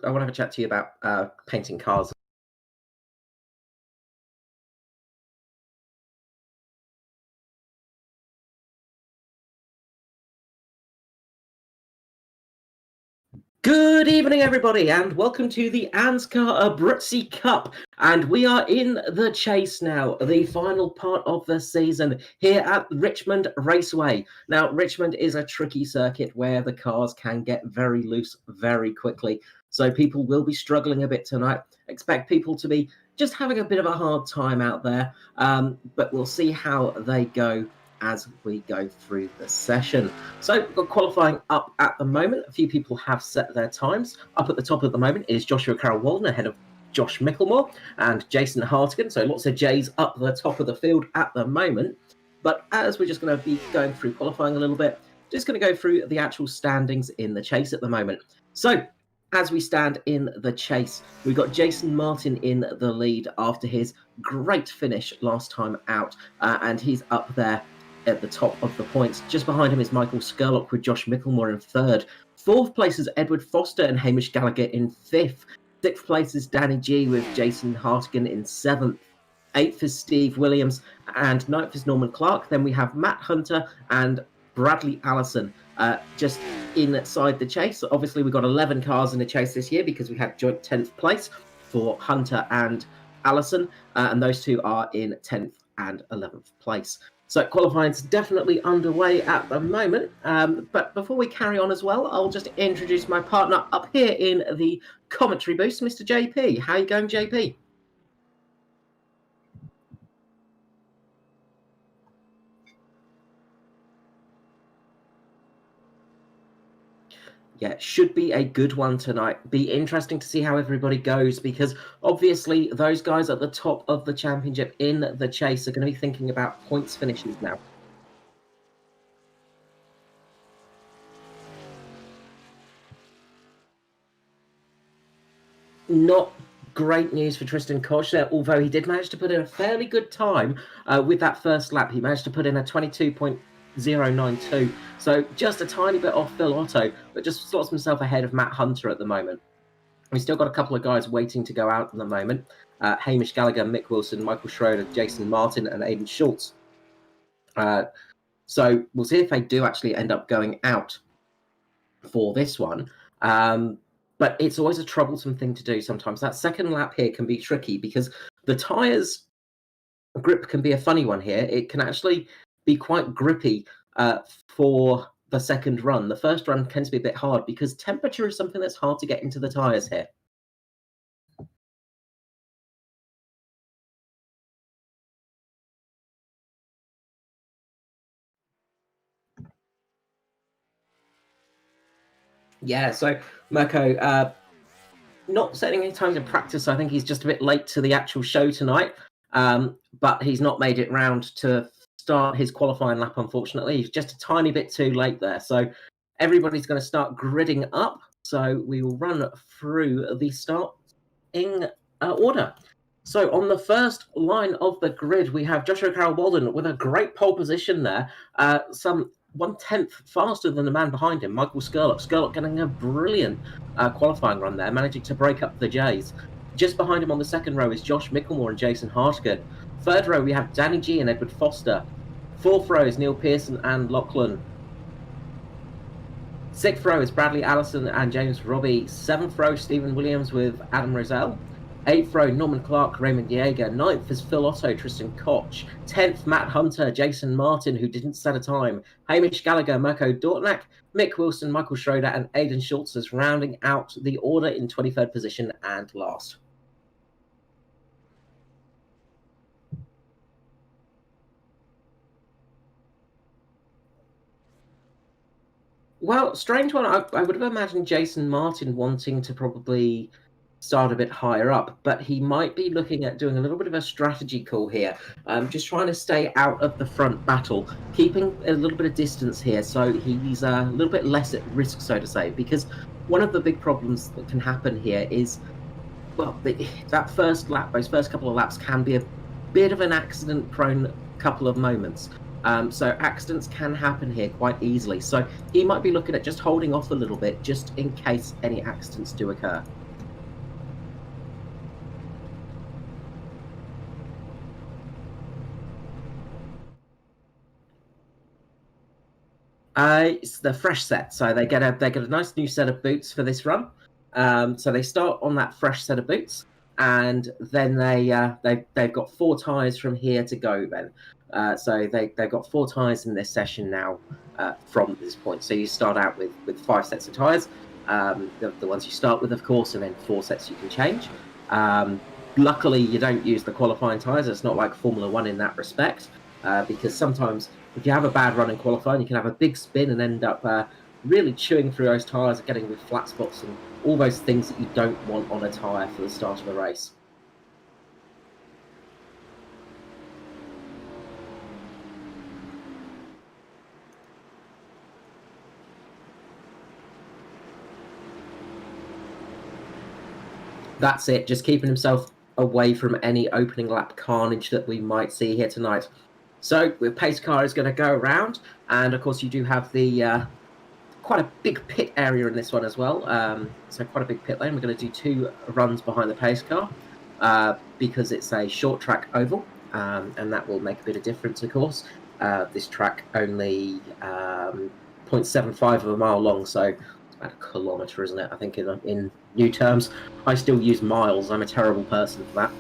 I want to have a chat to you about painting cars. Good evening, everybody, and welcome to the Ansgar Abruzzi Cup. And we are in the chase now, the final part of the season here at Richmond Raceway. Now, Richmond is a tricky circuit where the cars can get very loose very quickly. So people will be struggling a bit tonight. Expect people to be just having a bit of a hard time out there. But we'll see how they go as we go through the session. So we've got qualifying up at the moment. A few people have set their times. Up at the top at the moment is Joshua Carroll-Walden ahead of Josh Micklemore and Jason Hartigan. So lots of J's up the top of the field at the moment. But as we're just going to be going through qualifying a little bit, just going to go through the actual standings in the chase at the moment. So as we stand in the chase, we've got Jason Martin in the lead after his great finish last time out. And he's up there at the top of the points. Just behind him is Michael Skurlock with Josh Micklemore in third. Fourth place is Edward Foster and Hamish Gallagher in fifth. Sixth place is Danny G with Jason Hartigan in seventh. Eighth is Steve Williams and ninth is Norman Clark. Then we have Matt Hunter and Bradley Allison just inside the chase. Obviously, we've got 11 cars in the chase this year because we had joint 10th place for Hunter and Allison, and those two are in 10th and 11th place. So qualifying's definitely underway at the moment. But before we carry on as well, I'll just introduce my partner up here in the commentary booth, Mr. JP. How are you going, JP? Yeah, should be a good one tonight. Be interesting to see how everybody goes because obviously those guys at the top of the championship in the chase are going to be thinking about points finishes now. Not great news for Tristan Koch there, although he did manage to put in a fairly good time with that first lap. He managed to put in a 22.092, so just a tiny bit off Phil Otto, but just slots himself ahead of Matt Hunter at the moment. We've still got a couple of guys waiting to go out at the moment. Hamish Gallagher, Mick Wilson, Michael Schroeder, Jason Martin, and Aidan Schultz. So we'll see if they do actually end up going out for this one. But it's always a troublesome thing to do sometimes. That second lap here can be tricky because the tyres grip can be a funny one here. It can actually be quite grippy for the second run. The first run tends to be a bit hard because temperature is something that's hard to get into the tyres here. Yeah, so Mirko, not setting any times in practice. I think he's just a bit late to the actual show tonight, but he's not made it round to start his qualifying lap, unfortunately. He's just a tiny bit too late there. So everybody's going to start gridding up. So we will run through the starting order. So on the first line of the grid, we have Joshua Carroll-Walden with a great pole position there. Some 1/10 faster than the man behind him, Michael Skurlock. Skurlock getting a brilliant qualifying run there, managing to break up the J's. Just behind him on the second row is Josh Micklemore and Jason Hartigan. Third row, we have Danny G and Edward Foster. Fourth row is Neil Pearson and Lachlan. Sixth row is Bradley Allison and James Robbie. Seventh row, Stephen Williams with Adam Roselle. Eighth row, Norman Clark, Raymond Yeager. Ninth is Phil Otto, Tristan Koch. 10th, Matt Hunter, Jason Martin, who didn't set a time. Hamish Gallagher, Mirko Dortnack, Mick Wilson, Michael Schroeder, and Aidan Schultz is rounding out the order in 23rd position and last. Well, strange one. I would have imagined Jason Martin wanting to probably start a bit higher up, but he might be looking at doing a little bit of a strategy call here, just trying to stay out of the front battle, keeping a little bit of distance here so he's a little bit less at risk, so to say, because one of the big problems that can happen here is, well, that first lap, those first couple of laps can be a bit of an accident-prone couple of moments. So accidents can happen here quite easily. So he might be looking at just holding off a little bit, just in case any accidents do occur. It's the fresh set, so they get a nice new set of boots for this run. So they start on that fresh set of boots, and then they've got 4 tyres from here to go. Then, so they've got 4 tyres in this session now from this point. So you start out with 5 sets of tyres, the ones you start with, of course, and then 4 sets you can change. Luckily, you don't use the qualifying tyres. It's not like Formula One in that respect, because sometimes if you have a bad run in qualifying, you can have a big spin and end up really chewing through those tyres, getting with flat spots and all those things that you don't want on a tyre for the start of a race. That's it, just keeping himself away from any opening lap carnage that we might see here tonight. So the pace car is going to go around, and of course you do have the quite a big pit area in this one as well. So quite a big pit lane. We're going to do 2 runs behind the pace car because it's a short track oval, and that will make a bit of difference, of course. This track only 0.75 of a mile long, so it's about a kilometre, isn't it? I think in new terms. I still use miles. I'm a terrible person for that.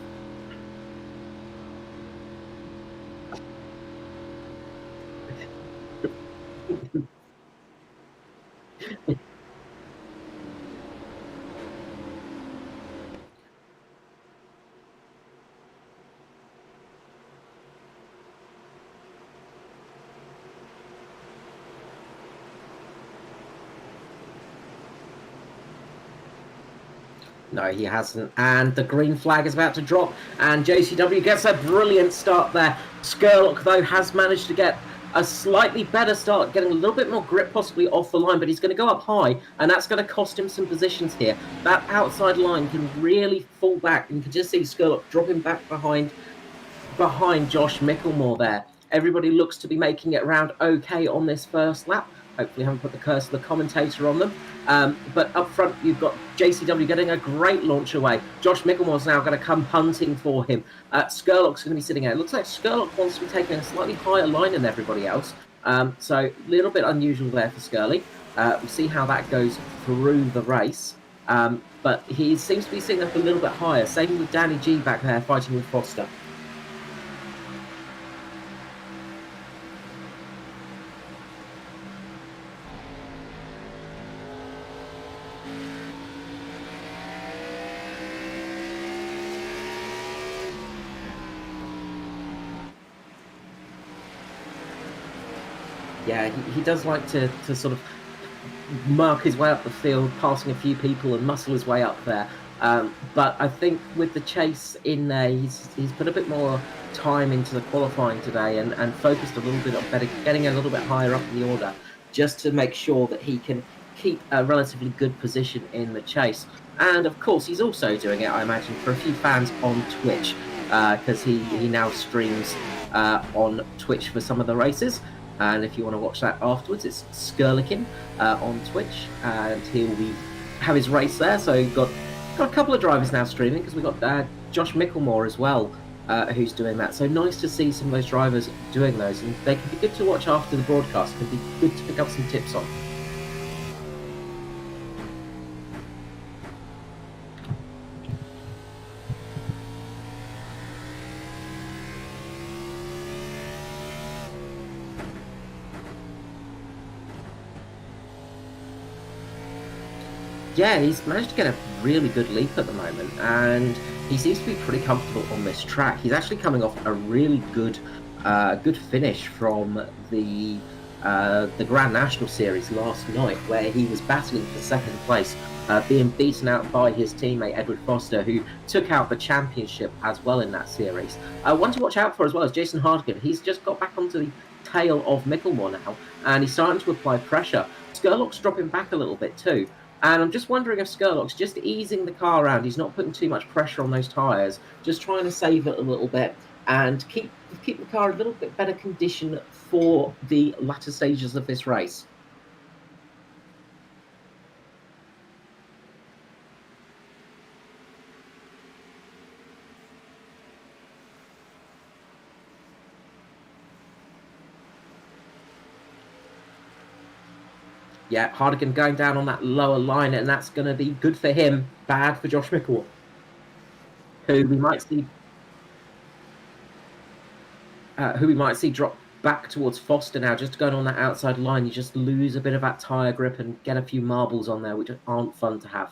No, he hasn't. And the green flag is about to drop. And JCW gets a brilliant start there. Skurlock, though, has managed to get a slightly better start, getting a little bit more grip possibly off the line, but he's going to go up high, and that's going to cost him some positions here. That outside line can really fall back. You can just see Skurlock dropping back behind Josh Micklemore there. Everybody looks to be making it around okay on this first lap. Hopefully, I haven't put the curse of the commentator on them. But up front, you've got JCW getting a great launch away. Josh Micklemore's now going to come hunting for him. Skurlock's going to be sitting out. It looks like Skurlock wants to be taking a slightly higher line than everybody else. So a little bit unusual there for Skurly. We'll see how that goes through the race. But he seems to be sitting up a little bit higher. Same with Danny G back there fighting with Foster. Yeah, he does like to sort of mark his way up the field, passing a few people and muscle his way up there. But I think with the chase in there, he's put a bit more time into the qualifying today and focused a little bit on getting a little bit higher up in the order, just to make sure that he can keep a relatively good position in the chase. And of course, he's also doing it, I imagine, for a few fans on Twitch, because he now streams on Twitch for some of the races. And if you want to watch that afterwards, it's Skurlikin on Twitch, and he'll have his race there. So you've got a couple of drivers now streaming, because we've got Josh Micklemore as well, who's doing that. So nice to see some of those drivers doing those, and they can be good to watch after the broadcast. Can be good to pick up some tips on. Yeah, he's managed to get a really good leap at the moment, and he seems to be pretty comfortable on this track. He's actually coming off a really good finish from the Grand National Series last night, where he was battling for second place, being beaten out by his teammate Edward Foster, who took out the championship as well in that series. One to watch out for as well is Jason Hardigan. He's just got back onto the tail of Micklemore now, and he's starting to apply pressure. Skurlock's dropping back a little bit too. And I'm just wondering if Skurlock's just easing the car around. He's not putting too much pressure on those tyres, just trying to save it a little bit and keep the car a little bit better condition for the latter stages of this race. Yeah, Hardigan going down on that lower line, and that's going to be good for him, bad for Josh Mickle, who we might see drop back towards Foster now, just going on that outside line. You just lose a bit of that tyre grip and get a few marbles on there, which aren't fun to have.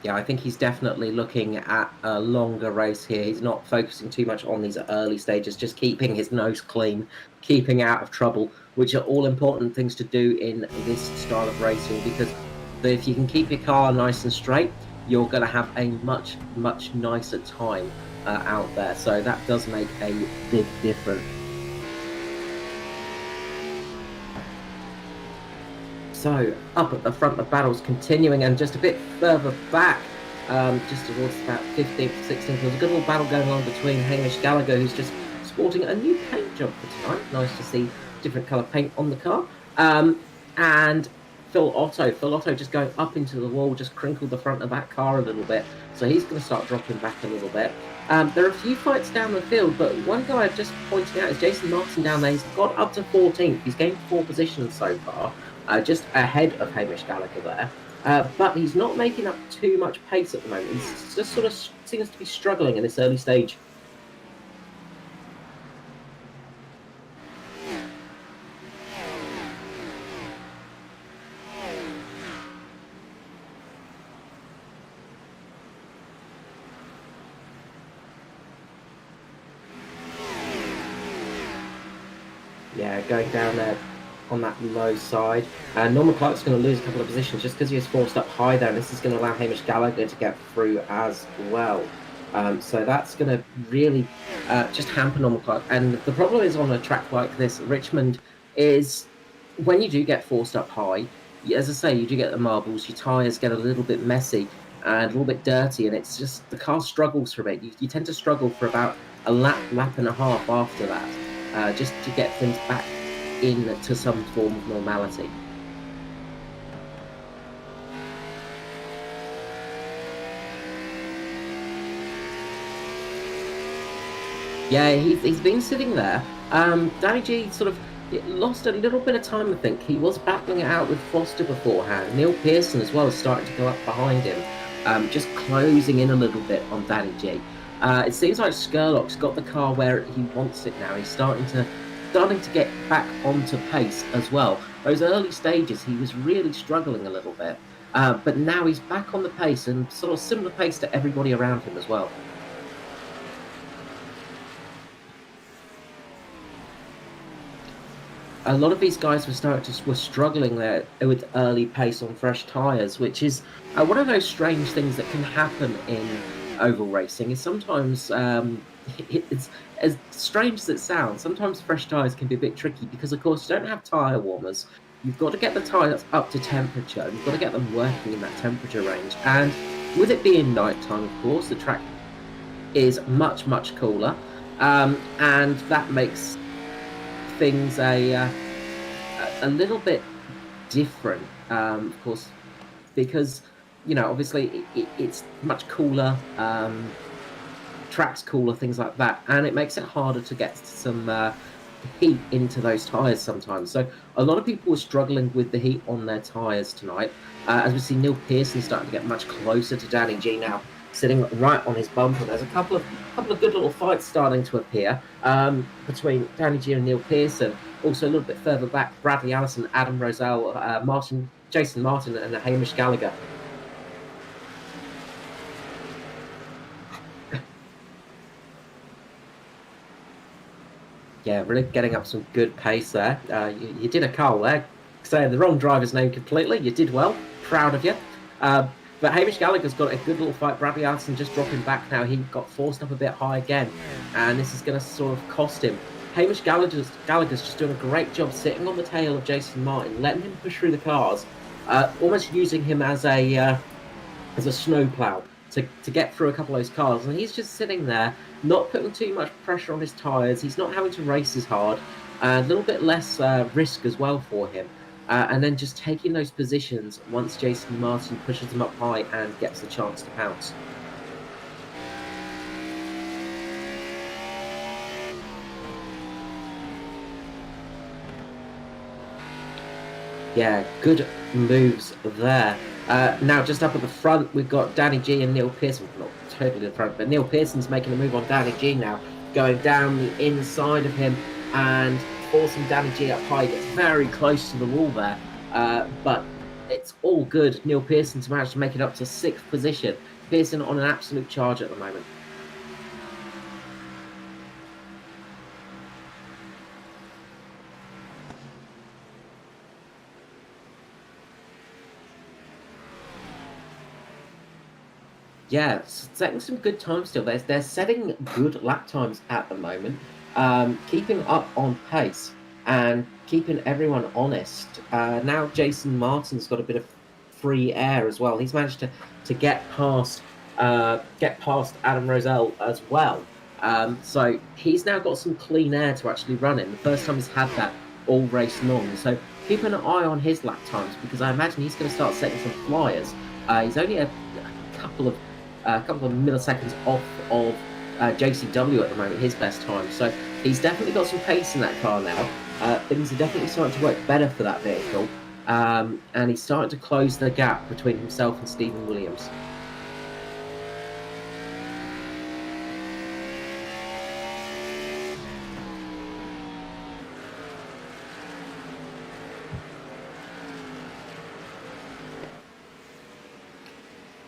Yeah, I think he's definitely looking at a longer race here. He's not focusing too much on these early stages, just keeping his nose clean, keeping out of trouble, which are all important things to do in this style of racing, because if you can keep your car nice and straight, you're going to have a much, much nicer time out there. So that does make a big difference. So up at the front, the battle's continuing, and just a bit further back, just towards about 15th, 16th, there's a good little battle going on between Hamish Gallagher, who's just sporting a new paint job for tonight. Nice to see different colour paint on the car. And Phil Otto just going up into the wall, just crinkled the front of that car a little bit. So he's going to start dropping back a little bit. There are a few fights down the field, but one guy I'm just pointing out is Jason Martin down there. He's got up to 14th. He's gained 4 positions so far. Just ahead of Hamish Gallagher there. But he's not making up too much pace at the moment. He's just sort of seems to be struggling in this early stage. Yeah, going down there on that low side. Norman Clark's going to lose a couple of positions just because he was forced up high there, and this is going to allow Hamish Gallagher to get through as well. So that's going to really just hamper Norman Clark. And the problem is on a track like this, Richmond, is when you do get forced up high, as I say, you do get the marbles, your tyres get a little bit messy and a little bit dirty, and it's just the car struggles for a bit. You tend to struggle for about a lap and a half after that, just to get things back into some form of normality. Yeah, he's been sitting there. Danny G sort of lost a little bit of time, I think. He was battling it out with Foster beforehand. Neil Pearson as well is starting to go up behind him, just closing in a little bit on Danny G. It seems like Skurlock's got the car where he wants it now. He's starting to get back onto pace as well. Those early stages, he was really struggling a little bit. But now he's back on the pace, and sort of similar pace to everybody around him as well. A lot of these guys were struggling there with early pace on fresh tyres, which is one of those strange things that can happen in oval racing. Is sometimes it's as strange as it sounds. Sometimes fresh tyres can be a bit tricky because, of course, you don't have tyre warmers. You've got to get the tyres up to temperature. You've got to get them working in that temperature range. And with it being nighttime, of course, the track is much, much cooler, and that makes things a little bit different, of course, because obviously it's much cooler, track's cooler, things like that, and it makes it harder to get some heat into those tyres sometimes. So a lot of people were struggling with the heat on their tyres tonight. As we see, Neil Pearson starting to get much closer to Danny G now, sitting right on his bumper. There's a couple of good little fights starting to appear between Danny G and Neil Pearson. Also a little bit further back, Bradley Allison, Adam Roselle, Jason Martin, and Hamish Gallagher. Yeah, really getting up some good pace there. You did a Carl there, saying the wrong driver's name completely. You did well. Proud of you. But Hamish Gallagher's got a good little fight. Bradley Allison just dropping back now. He got forced up a bit high again, and this is going to sort of cost him. Hamish Gallagher's just doing a great job sitting on the tail of Jason Martin, letting him push through the cars, almost using him as a as a snowplow to get through a couple of those cars, and he's just sitting there, not putting too much pressure on his tyres. He's not having to race as hard, a little bit less risk as well for him, and then just taking those positions once Jason Martin pushes him up high and gets the chance to pounce. Yeah, good moves there. Now, just up at the front, we've got Danny G and Neil Pearson. Not totally the front, but Neil Pearson's making a move on Danny G now, going down the inside of him and forcing Danny G up high. Gets very close to the wall there, but it's all good. Neil Pearson's managed to make it up to 6th position. Pearson on an absolute charge at the moment. Yeah, setting some good times still. They're setting good lap times at the moment, keeping up on pace and keeping everyone honest. Now Jason Martin's got a bit of free air as well. He's managed to get past Adam Rosell as well. So he's now got some clean air to actually run in. The first time he's had that all race long. So keep an eye on his lap times, because I imagine he's going to start setting some flyers. He's only a couple of milliseconds off of JCW at the moment, his best time. So he's definitely got some pace in that car now. Things are definitely starting to work better for that vehicle. And he's starting to close the gap between himself and Stephen Williams.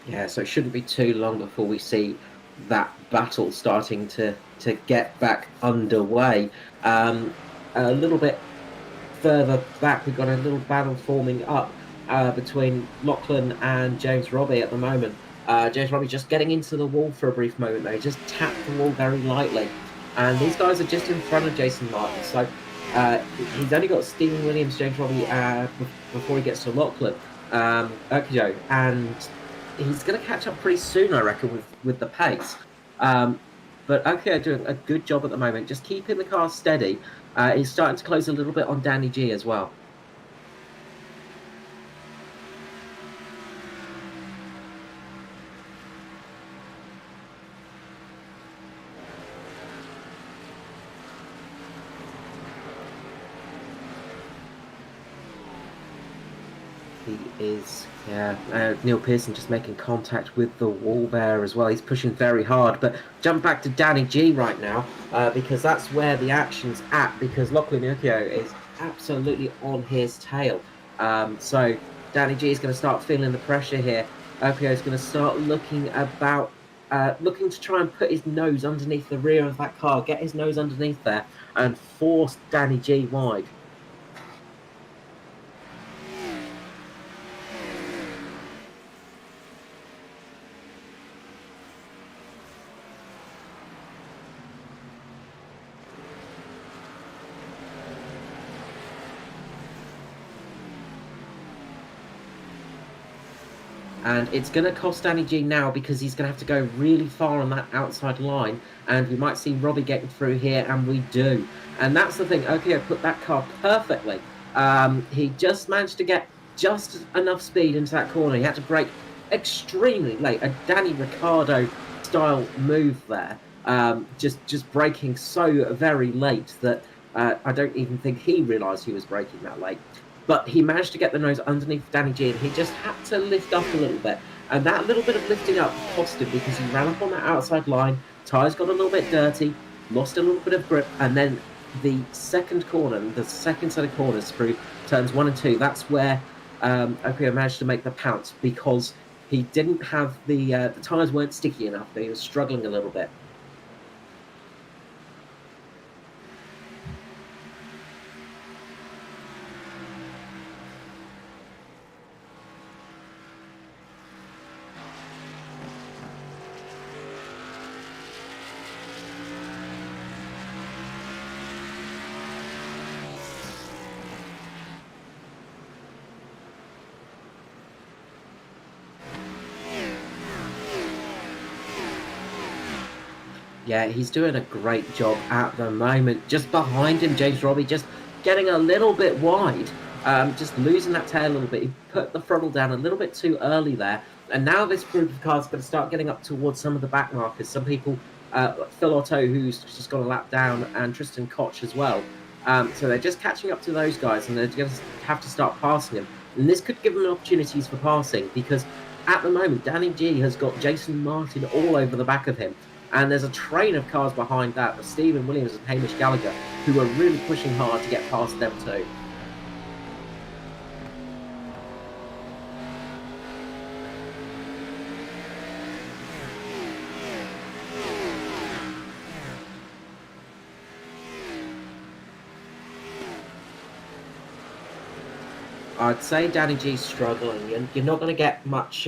Yeah, so it shouldn't be too long before we see that battle starting to get back underway. A little bit further back, we've got a little battle forming up between Lachlan and James Robbie at the moment. James Robbie just getting into the wall for a brief moment though. He just tapped the wall very lightly. And these guys are just in front of Jason Martin. So he's only got Stephen Williams, James Robbie before he gets to Lachlan, Okijo, and he's going to catch up pretty soon, I reckon, with the pace. But Okijo doing a good job at the moment, just keeping the car steady. He's starting to close a little bit on Danny G as well. He is, yeah. Neil Pearson just making contact with the wall there as well. He's pushing very hard. But jump back to Danny G right now, because that's where the action's at. Because Lachlan Ukio is absolutely on his tail. So Danny G is going to start feeling the pressure here. Ukio is going to start looking about, looking to try and put his nose underneath the rear of that car, get his nose underneath there, and force Danny G wide. And it's going to cost Danny G now, because he's going to have to go really far on that outside line. And we might see Robbie getting through here, and we do. And that's the thing. Okio put that car perfectly. He just managed to get just enough speed into that corner. He had to brake extremely late. A Danny Ricciardo style move there. Just braking so very late that I don't even think he realised he was braking that late. But he managed to get the nose underneath Danny G, and he just had to lift up a little bit. And that little bit of lifting up cost him, because he ran up on that outside line, tyres got a little bit dirty, lost a little bit of grip, and then the second corner, the second set of corners through turns 1 and 2, that's where Okio managed to make the pounce, because he didn't have the tyres weren't sticky enough. He was struggling a little bit. Yeah, he's doing a great job at the moment. Just behind him, James Robbie just getting a little bit wide, just losing that tail a little bit. He put the throttle down a little bit too early there. And now this group of cars is going to start getting up towards some of the back markers. Some people, like Phil Otto, who's just got a lap down, and Tristan Koch as well. So they're just catching up to those guys, and they're going to have to start passing them. And this could give them opportunities for passing, because at the moment, Danny G has got Jason Martin all over the back of him. And there's a train of cars behind that with Stephen Williams and Hamish Gallagher, who are really pushing hard to get past them too. I'd say Danny G's struggling, and you're not going to get much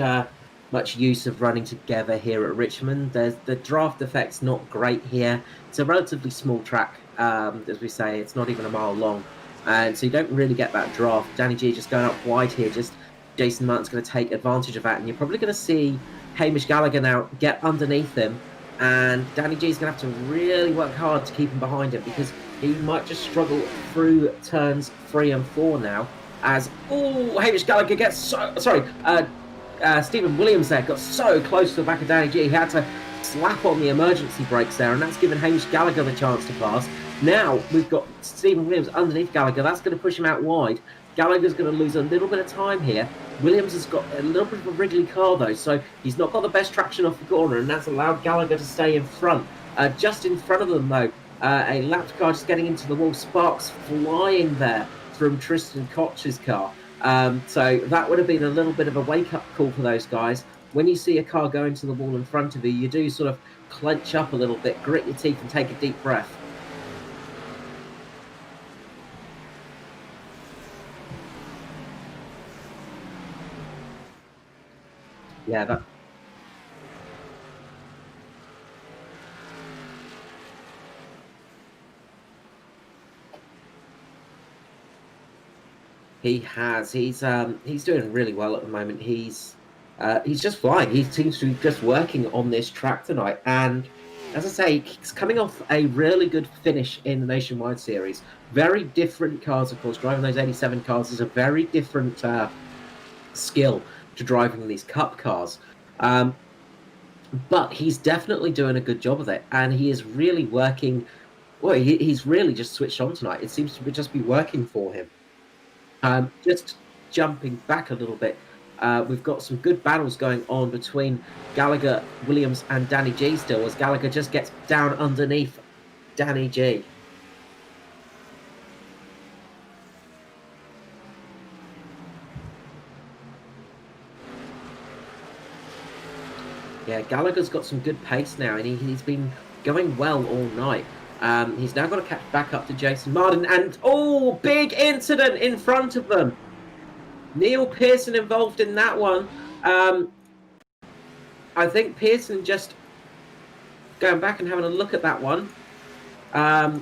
use of running together here at Richmond. The draft effect's not great here. It's a relatively small track, as we say. It's not even a mile long, and so you don't really get that draft. Danny G just going up wide here. Just Jason Martin's going to take advantage of that, and you're probably going to see Hamish Gallagher now get underneath him, and Danny G's going to have to really work hard to keep him behind him, because he might just struggle through turns 3 and 4 now. As Hamish Gallagher gets Stephen Williams there got so close to the back of Danny G. He had to slap on the emergency brakes there, and that's given Hamish Gallagher the chance to pass. Now we've got Stephen Williams underneath Gallagher. That's going to push him out wide. Gallagher's going to lose a little bit of time here. Williams has got a little bit of a wriggly car though, so he's not got the best traction off the corner, and that's allowed Gallagher to stay in front. Just in front of them though, a lapped car just getting into the wall. Sparks flying there from Tristan Koch's car. So that would have been a little bit of a wake-up call for those guys. When you see a car go into the wall in front of you, you do sort of clench up a little bit, grit your teeth and take a deep breath. Yeah, that... He has. He's doing really well at the moment. He's just flying. He seems to be just working on this track tonight. And as I say, he's coming off a really good finish in the Nationwide Series. Very different cars, of course. Driving those 87 cars is a very different skill to driving these Cup cars. But he's definitely doing a good job of it. And he is really working. Well, he's really just switched on tonight. It seems to just be working for him. Just jumping back a little bit, we've got some good battles going on between Gallagher, Williams, and Danny G still, as Gallagher just gets down underneath Danny G. Yeah, Gallagher's got some good pace now, and he's been going well all night. He's now got to catch back up to Jason Martin, and big incident in front of them. Neil Pearson involved in that one. I think Pearson just going back and having a look at that one. I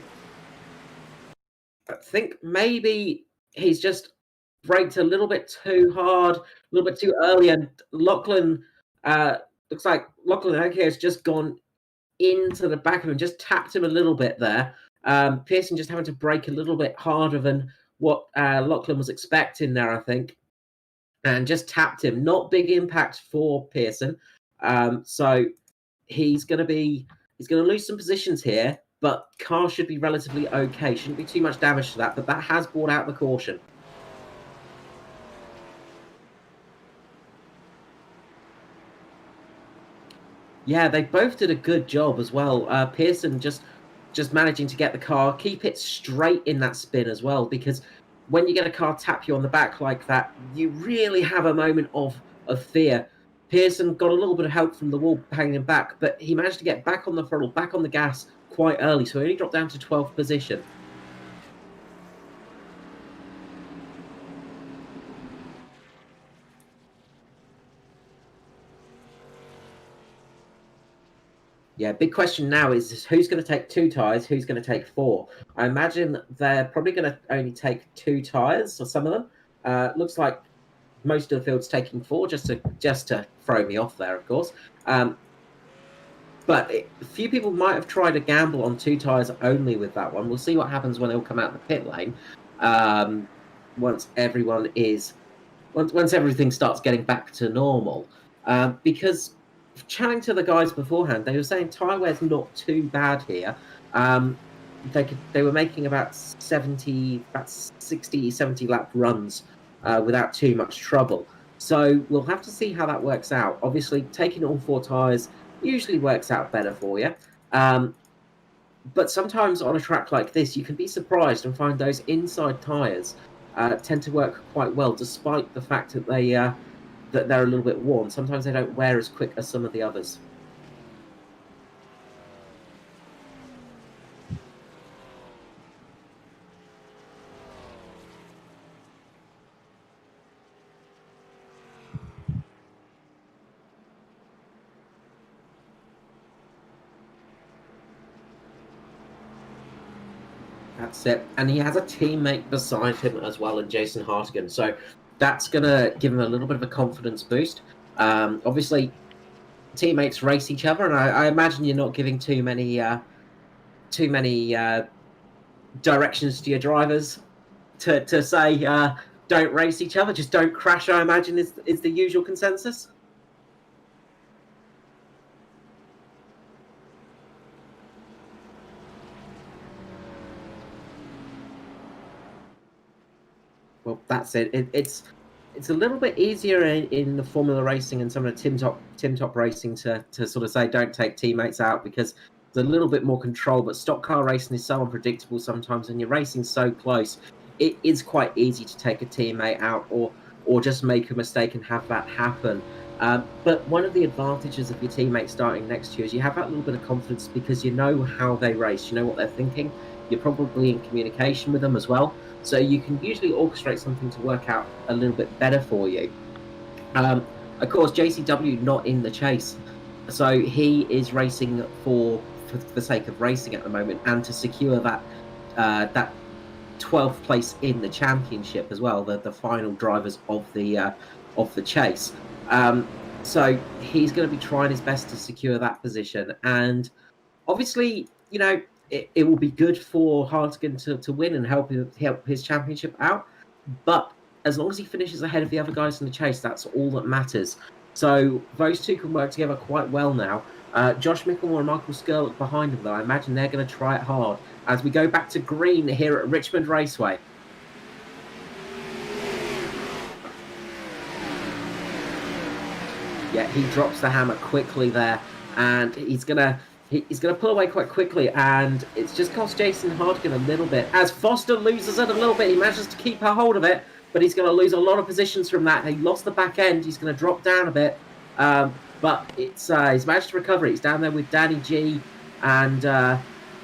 think maybe he's just braked a little bit too hard, a little bit too early, and Lachlan looks like Lachlan has just gone into the back of him, just tapped him a little bit there. Pearson just having to brake a little bit harder than what Lachlan was expecting there, I think, and just tapped him. Not big impact for Pearson, so he's going to lose some positions here, but car should be relatively okay. Shouldn't be too much damage to that, but that has brought out the caution. Yeah, they both did a good job as well. Pearson just managing to get the car, keep it straight in that spin as well, because when you get a car tap you on the back like that, you really have a moment of fear. Pearson got a little bit of help from the wall hanging him back, but he managed to get back on the throttle, back on the gas quite early, so he only dropped down to 12th position. Yeah, big question now is who's going to take 2 tyres, who's going to take 4. I imagine they're probably going to only take 2 tyres, or some of them. Looks like most of the field's taking 4, just to throw me off there, of course. But a few people might have tried a gamble on 2 tyres only with that one. We'll see what happens when they'll come out the pit lane, once everyone is once everything starts getting back to normal. Because chatting to the guys beforehand, they were saying tyre wear's not too bad here. They were making about 60, 70 lap runs without too much trouble. So we'll have to see how that works out. Obviously, taking all 4 tyres usually works out better for you. But sometimes on a track like this, you can be surprised and find those inside tyres tend to work quite well, despite the fact that they're a little bit worn. Sometimes they don't wear as quick as some of the others. That's it. And he has a teammate beside him as well, in Jason Hartigan. So that's going to give him a little bit of a confidence boost. Obviously, teammates race each other, and I imagine you're not giving too many directions to your drivers to say don't race each other, just don't crash. I imagine is the usual consensus. Well, that's it. It's a little bit easier in the Formula Racing and some of the Tim Top Racing to sort of say don't take teammates out, because there's a little bit more control. But stock car racing is so unpredictable sometimes, and you're racing so close. It is quite easy to take a teammate out or just make a mistake and have that happen. But one of the advantages of your teammate starting next to you is you have that little bit of confidence because you know how they race, you know what they're thinking. You're probably in communication with them as well. So you can usually orchestrate something to work out a little bit better for you. Of course, JCW not in the chase, so he is racing for the sake of racing at the moment and to secure that 12th place in the championship as well, the final drivers of the chase. So he's going to be trying his best to secure that position, and obviously, it will be good for Hartigan to win and help his championship out. But as long as he finishes ahead of the other guys in the chase, that's all that matters. So those two can work together quite well now. Josh Mickelmore and Michael Skurlock behind him, though, I imagine they're going to try it hard as we go back to green here at Richmond Raceway. Yeah, he drops the hammer quickly there, and he's gonna pull away quite quickly, and it's just cost Jason Hartigan a little bit. As Foster loses it a little bit, he manages to keep a hold of it, but he's going to lose a lot of positions from that. He lost the back end. He's going to drop down a bit, but he's managed to recover it. He's down there with Danny G and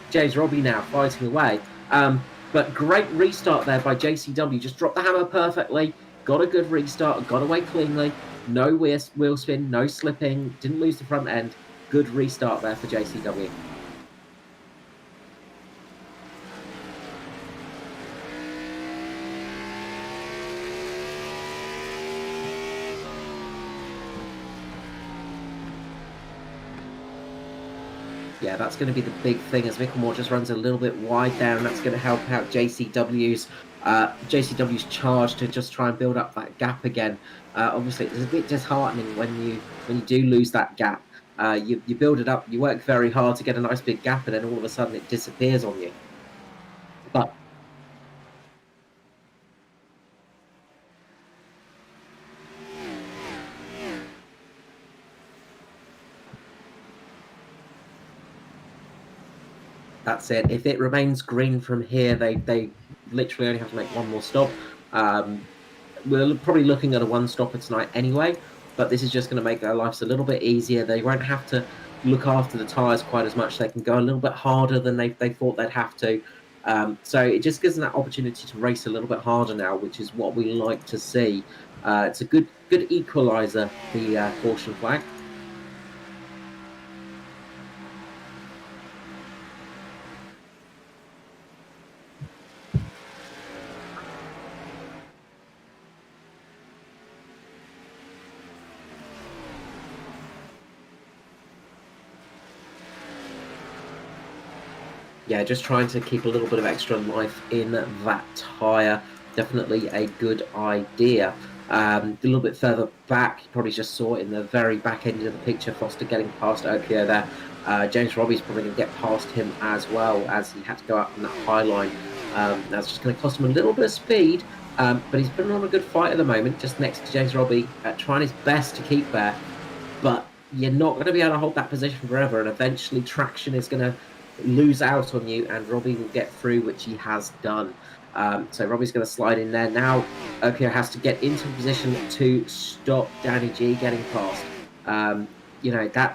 James Robbie now fighting away. But great restart there by JCW. Just dropped the hammer perfectly, got a good restart, got away cleanly. No wheel spin, no slipping, didn't lose the front end. Good restart there for JCW. Yeah, that's going to be the big thing as Mickelmore just runs a little bit wide there, and that's going to help out JCW's charge to just try and build up that gap again. Obviously, it's a bit disheartening when you do lose that gap. You build it up, you work very hard to get a nice big gap, and then all of a sudden it disappears on you. But that's it. If it remains green from here, they literally only have to make one more stop. We're probably looking at a one-stopper tonight anyway, but this is just going to make their lives a little bit easier. They won't have to look after the tyres quite as much. They can go a little bit harder than they thought they'd have to. So it just gives them that opportunity to race a little bit harder now, which is what we like to see. It's a good equaliser, the caution flag. Yeah, just trying to keep a little bit of extra life in that tyre. Definitely a good idea. A little bit further back, you probably just saw it in the very back end of the picture, Foster getting past Okio there. James Robbie's probably going to get past him as well, as he had to go up on that high line. That's just going to cost him a little bit of speed, but he's putting on a good fight at the moment, just next to James Robbie, trying his best to keep there. But you're not going to be able to hold that position forever, and eventually traction is going to lose out on you, and Robbie will get through, which he has done. So Robbie's going to slide in there. Now Okio has to get into a position to stop Danny G getting past.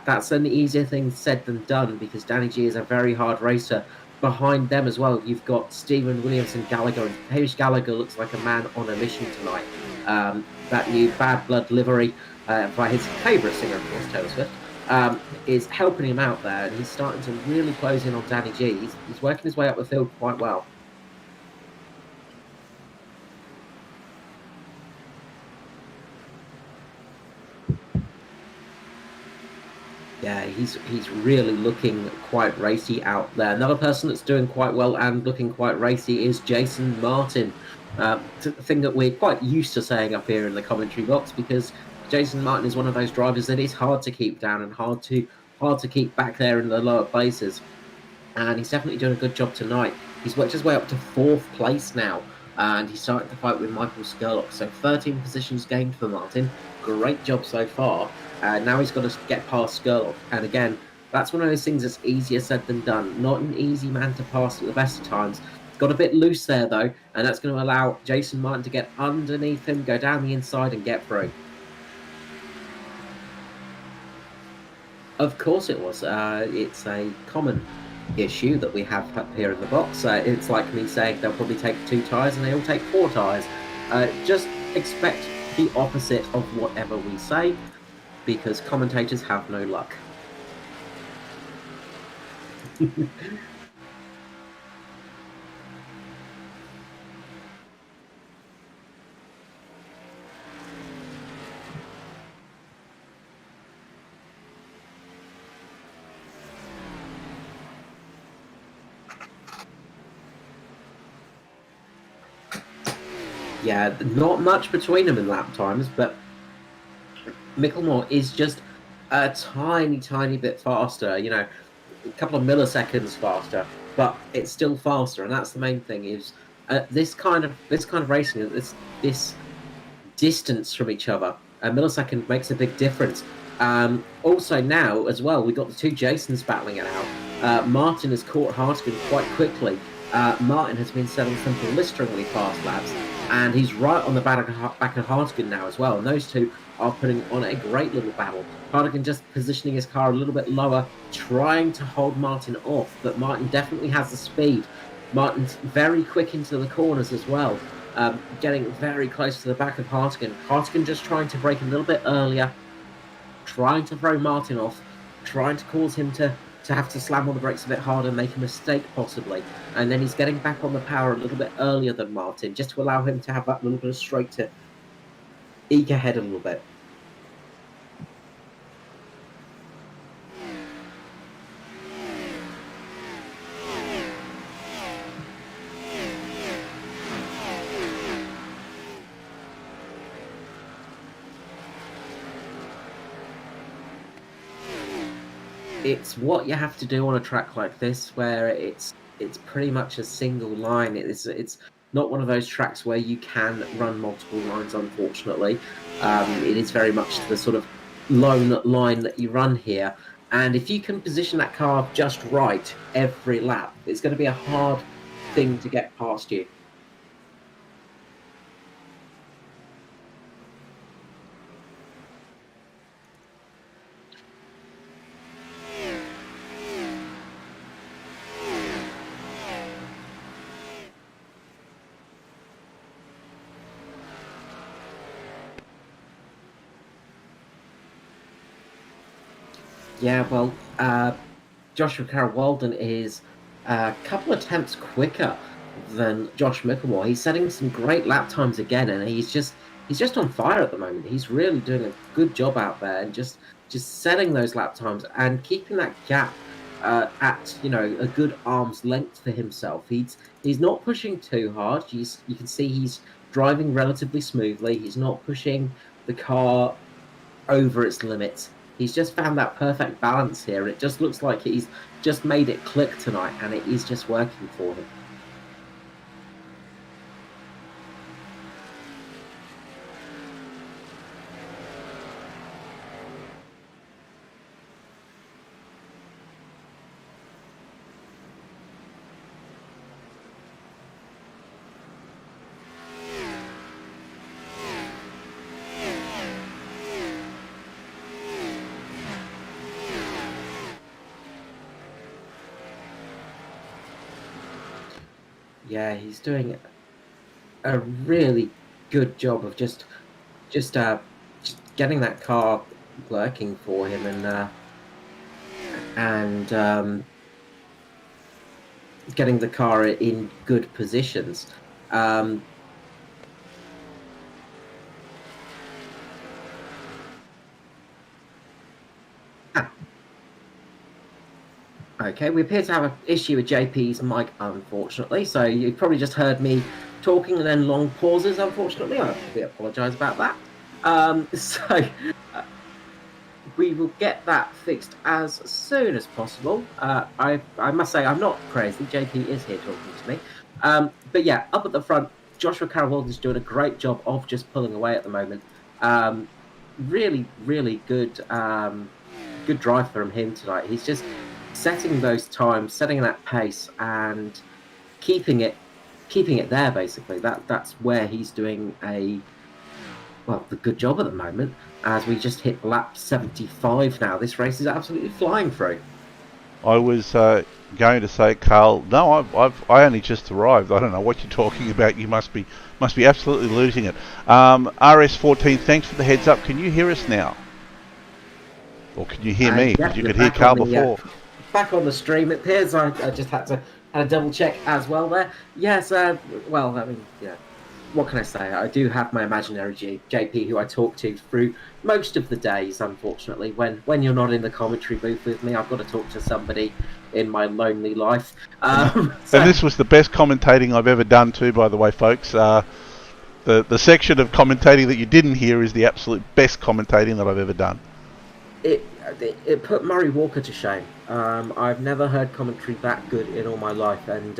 That's an easier thing said than done, because Danny G is a very hard racer. Behind them as well, you've got Stephen Williamson Gallagher, and Hamish Gallagher looks like a man on a mission tonight. That new Bad Blood livery by his favourite singer, of course, Taylor Swift, is helping him out there, and he's starting to really close in on Danny G. He's working his way up the field quite well. Yeah, he's really looking quite racy out there. Another person that's doing quite well and looking quite racy is Jason Martin. The thing that we're quite used to saying up here in the commentary box, because Jason Martin is one of those drivers that is hard to keep down and hard to keep back there in the lower places. And he's definitely doing a good job tonight. He's worked his way up to 4th place now, and he's starting to fight with Michael Skurlock. So 13 positions gained for Martin. Great job so far. Now he's got to get past Skurlock. And again, that's one of those things that's easier said than done. Not an easy man to pass at the best of times. Got a bit loose there, though, and that's going to allow Jason Martin to get underneath him, go down the inside, and get through. Of course it was. It's a common issue that we have up here in the box. It's like me saying they'll probably take 2 tyres and they all take 4 tyres. Just expect the opposite of whatever we say, because commentators have no luck. Yeah, not much between them in lap times, but Micklemore is just a tiny bit faster, a couple of milliseconds faster, but it's still faster, and that's the main thing. Is this kind of racing, this distance from each other, a millisecond makes a big difference. Also now as well, we've got the 2 Jasons battling it out. Martin has caught Hartigan quite quickly. Martin has been selling some blisteringly fast laps, and he's right on the back of Hartigan now as well. And those two are putting on a great little battle. Hartigan just positioning his car a little bit lower, trying to hold Martin off, but Martin definitely has the speed. Martin's very quick into the corners as well, getting very close to the back of Hartigan. Hartigan just trying to brake a little bit earlier, trying to throw Martin off, trying to cause him to have to slam on the brakes a bit harder, make a mistake possibly, and then he's getting back on the power a little bit earlier than Martin, just to allow him to have that little bit of straight to eke ahead a little bit. It's what you have to do on a track like this, where it's pretty much a single line. It's not one of those tracks where you can run multiple lines, unfortunately. It is very much the sort of lone line that you run here. And if you can position that car just right every lap, it's going to be a hard thing to get past you. Yeah, well, Joshua Carroll-Walden is a couple of tenths quicker than Josh Micklemore. He's setting some great lap times again, and he's just on fire at the moment. He's really doing a good job out there, and just setting those lap times and keeping that gap at a good arm's length for himself. He's not pushing too hard. You can see he's driving relatively smoothly. He's not pushing the car over its limits. He's just found that perfect balance here. It just looks like he's just made it click tonight, and it is just working for him. Yeah, he's doing a really good job of just getting that car working for him, and getting the car in good positions. Okay, we appear to have an issue with JP's mic, unfortunately. So you probably just heard me talking and then long pauses, unfortunately. I apologise about that. We will get that fixed as soon as possible. I must say, I'm not crazy. JP is here talking to me. But yeah, up at the front, Joshua Carroll is doing a great job of just pulling away at the moment. Really, really good drive from him tonight. He's just setting those times, setting that pace, and keeping it there. Basically, that's where he's doing the good job at the moment. As we just hit lap 75 now, this race is absolutely flying through. I was going to say, Carl, no, I only just arrived. I don't know what you're talking about. You must be absolutely losing it. RS14, thanks for the heads up. Can you hear us now? Or can you hear me? Because you could hear Carl before. Back on the stream, it appears. I just had to double check as well there. Yes, well, I mean, yeah. What can I say? I do have my imaginary JP who I talk to through most of the days, unfortunately. When you're not in the commentary booth with me, I've got to talk to somebody in my lonely life. And this was the best commentating I've ever done too, by the way, folks. The section of commentating that you didn't hear is the absolute best commentating that I've ever done. It put Murray Walker to shame. I've never heard commentary that good in all my life, and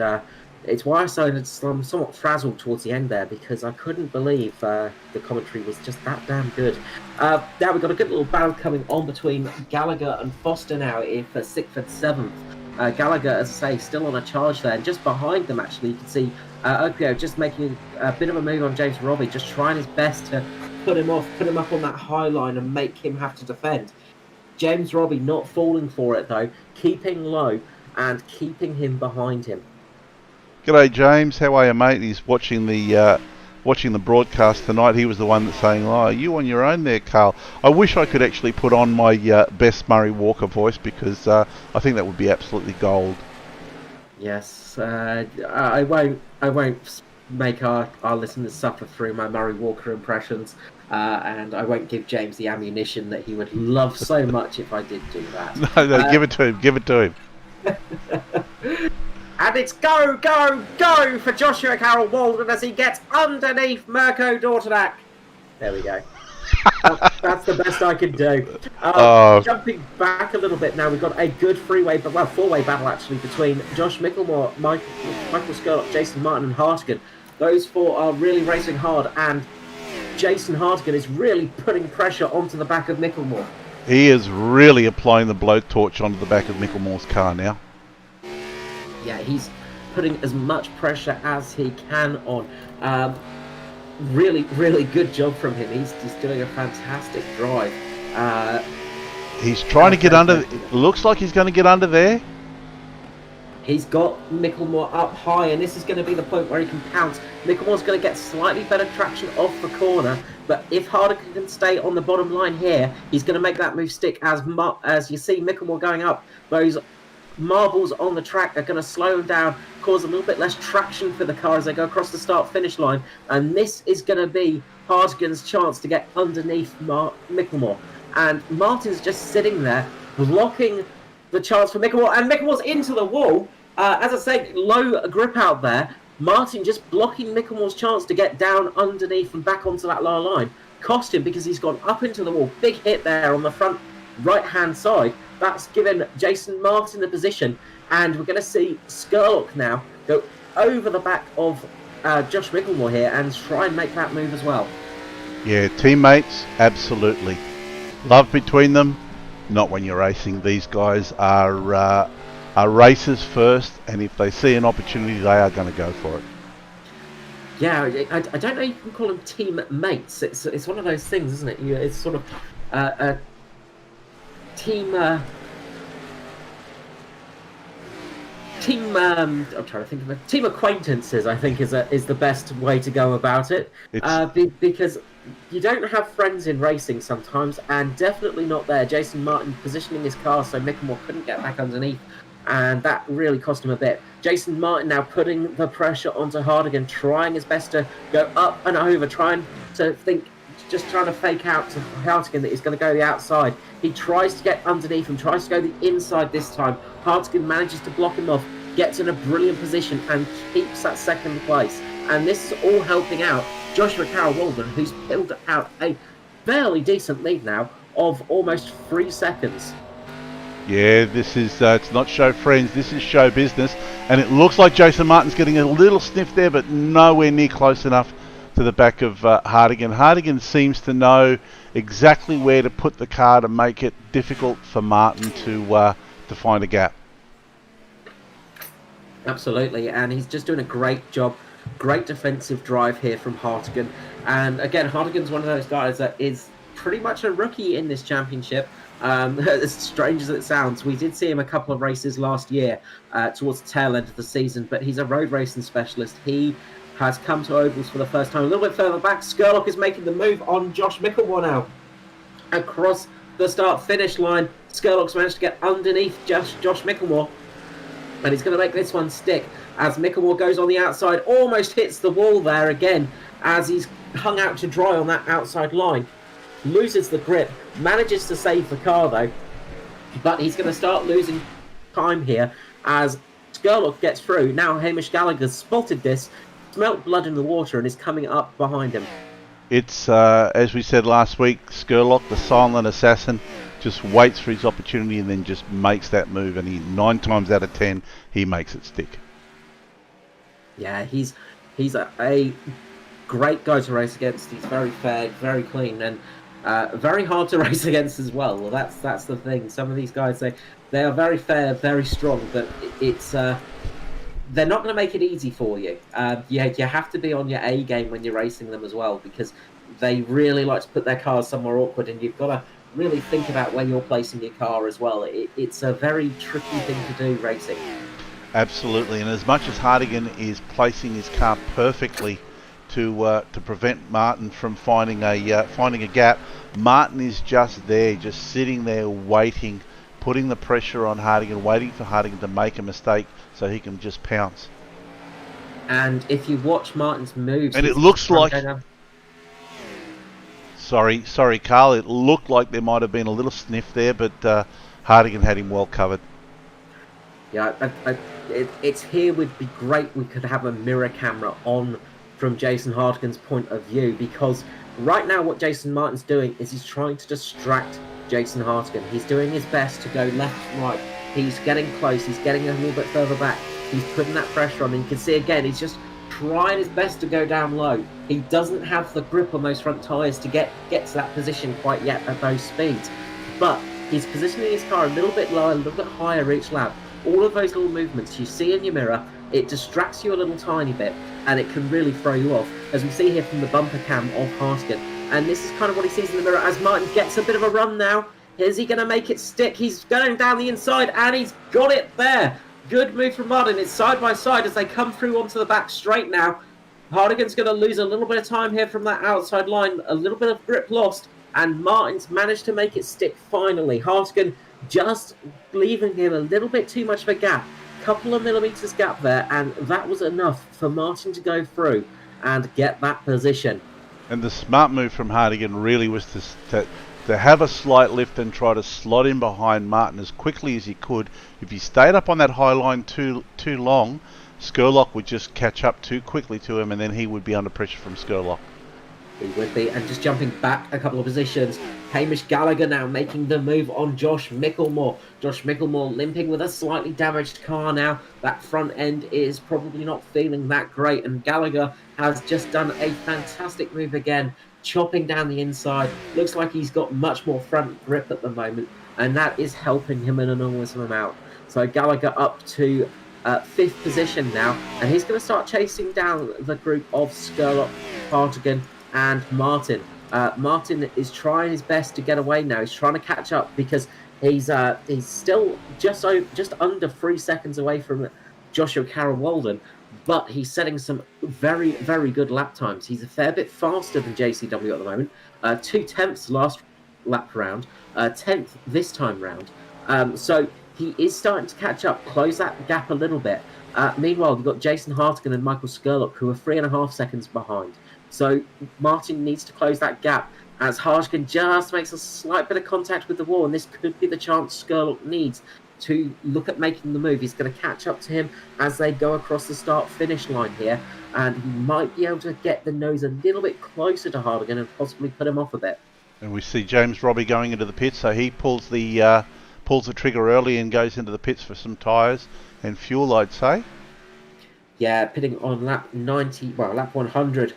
it's why I sounded somewhat frazzled towards the end there, because I couldn't believe the commentary was just that damn good. Now we've got a good little battle coming on between Gallagher and Foster now for 6th and 7th. Gallagher, as I say, still on a charge there, and just behind them, actually, you can see Opio just making a bit of a move on James Robbie, just trying his best to put him up on that high line and make him have to defend. James Robbie not falling for it, though, keeping low and keeping him behind him. G'day, James. How are you, mate? He's watching the broadcast tonight. He was the one that's saying, "Oh, are you on your own there, Carl?" I wish I could actually put on my best Murray Walker voice, because I think that would be absolutely gold. Yes, I won't make our listeners suffer through my Murray Walker impressions, and I won't give James the ammunition that he would love so much if I did do that. No, give it to him. And it's go, go, go for Joshua Carroll Walden as he gets underneath Mirko Dortanack. There we go. That's the best I can do. Jumping back a little bit now, we've got a good four-way battle actually between Josh Micklemore, Michael Scott, Jason Martin and Hartigan. Those four are really racing hard, and Jason Hartigan is really putting pressure onto the back of Micklemore. He is really applying the blowtorch onto the back of Micklemore's car now. Yeah, he's putting as much pressure as he can on. Really, really good job from him. He's doing a fantastic drive. He's trying to get under. Looks like he's going to get under there. He's got Micklemore up high, and this is going to be the point where he can pounce. Micklemore's going to get slightly better traction off the corner, but if Hardigan can stay on the bottom line here, he's going to make that move stick. As you see Micklemore going up, those marbles on the track are going to slow him down, cause a little bit less traction for the car as they go across the start-finish line, and this is going to be Hardigan's chance to get underneath Micklemore. And Martin's just sitting there, blocking the chance for Mickelmore, and Mickelmore's into the wall. As I say, low grip out there. Martin just blocking Mickelmore's chance to get down underneath and back onto that lower line. Cost him because he's gone up into the wall. Big hit there on the front right-hand side. That's given Jason Martin the position. And we're going to see Skurlock now go over the back of Josh Mickelmore here and try and make that move as well. Yeah, teammates, absolutely. Love between them, not when you're racing. These guys are racers first, and if they see an opportunity, they are going to go for it. Yeah, I don't know if you can call them teammates. It's one of those things, isn't it? It's sort of a team. I'm trying to think of it. Team acquaintances, I think, is the best way to go about it. Because you don't have friends in racing sometimes, and definitely not there. Jason Martin positioning his car so Mickelmore couldn't get back underneath, and that really cost him a bit. Jason Martin now putting the pressure onto Hardigan, trying his best to go up and over, trying to fake out to Hartigan that he's going to go the outside. He tries to get underneath him, tries to go the inside this time. Hartigan manages to block him off, gets in a brilliant position and keeps that second place. And this is all helping out Joshua Carroll-Walden, who's built out a fairly decent lead now of almost 3 seconds. Yeah, this is, it's not show friends, this is show business. And it looks like Jason Martin's getting a little sniff there, but nowhere near close enough to the back of Hardigan. Hardigan seems to know exactly where to put the car to make it difficult for Martin to find a gap. Absolutely, and he's just doing a great job. Great defensive drive here from Hartigan. And again, Hartigan's one of those guys that is pretty much a rookie in this championship. As strange as it sounds, we did see him a couple of races last year towards the tail end of the season, but he's a road racing specialist. He has come to ovals for the first time. A little bit further back, Skurlock is making the move on Josh Mickelmore now. Across the start-finish line, Skurlock's managed to get underneath Josh Mickelmore, and he's going to make this one stick as Mickelmore goes on the outside, almost hits the wall there again as he's hung out to dry on that outside line. Loses the grip, manages to save the car though, but he's going to start losing time here as Skurlock gets through. Now Hamish Gallagher's spotted this, smelt blood in the water, and is coming up behind him. It's, as we said last week, Skurlock, the silent assassin, just waits for his opportunity and then just makes that move, and 9 times out of 10 he makes it stick. Yeah, he's a great guy to race against. He's very fair, very clean, and very hard to race against as well. Well, that's the thing. Some of these guys, they are very fair, very strong, but it's they're not going to make it easy for you. You have to be on your A game when you're racing them as well, because they really like to put their cars somewhere awkward, and you've got to really think about where you're placing your car as well. It's a very tricky thing to do racing. Absolutely, and as much as Hardigan is placing his car perfectly to prevent Martin from finding a gap, Martin is just there, just sitting there waiting, putting the pressure on Hardigan, waiting for Hardigan to make a mistake so he can just pounce. And if you watch Martin's moves, and it looks like, sorry Carl, it looked like there might have been a little sniff there, but Hardigan had him well covered. Yeah, it's here would be great we could have a mirror camera on from Jason Hardigan's point of view, because right now what Jason Martin's doing is he's trying to distract Jason Hardigan. He's doing his best to go left and right. He's getting close. He's getting a little bit further back. He's putting that pressure on. And you can see again, he's just trying his best to go down low. He doesn't have the grip on those front tyres to get to that position quite yet at those speeds. But he's positioning his car a little bit lower, a little bit higher each lap. All of those little movements you see in your mirror, it distracts you a little tiny bit, and it can really throw you off, as we see here from the bumper cam of Hartigan. And this is kind of what he sees in the mirror as Martin gets a bit of a run now. Is he going to make it stick? He's going down the inside, and he's got it there. Good move from Martin. It's side by side as they come through onto the back straight now. Hardigan's going to lose a little bit of time here from that outside line. A little bit of grip lost, and Martin's managed to make it stick finally. Hartigan just leaving him a little bit too much of a gap. Couple of millimeters gap there, and that was enough for Martin to go through and get that position. And the smart move from Hardigan really was to to have a slight lift and try to slot in behind Martin as quickly as he could. If he stayed up on that high line too long, Skurlock would just catch up too quickly to him, and then he would be under pressure from Skurlock. He would be, and just jumping back a couple of positions, Hamish Gallagher now making the move on Josh Micklemore. Josh Micklemore limping with a slightly damaged car now. That front end is probably not feeling that great, and Gallagher has just done a fantastic move again, chopping down the inside. Looks like he's got much more front grip at the moment, and that is helping him an enormous amount. So Gallagher up to 5th position now, and he's going to start chasing down the group of Skurlock, Hartigan, and Martin. Martin is trying his best to get away now. He's trying to catch up because he's still just under 3 seconds away from Joshua Carroll Walden, but he's setting some very, very good lap times. He's a fair bit faster than JCW at the moment. 2/10 last lap round, 10th this time round. So he is starting to catch up, close that gap a little bit. Meanwhile, you've got Jason Hartigan and Michael Skurlock, who are 3.5 seconds behind. So Martin needs to close that gap as Hartigan just makes a slight bit of contact with the wall, and this could be the chance Skurlock needs to look at making the move. He's going to catch up to him as they go across the start-finish line here, and he might be able to get the nose a little bit closer to Hartigan and possibly put him off a bit. And we see James Robbie going into the pits, so he pulls the trigger early and goes into the pits for some tyres and fuel, I'd say. Yeah, pitting on lap 100.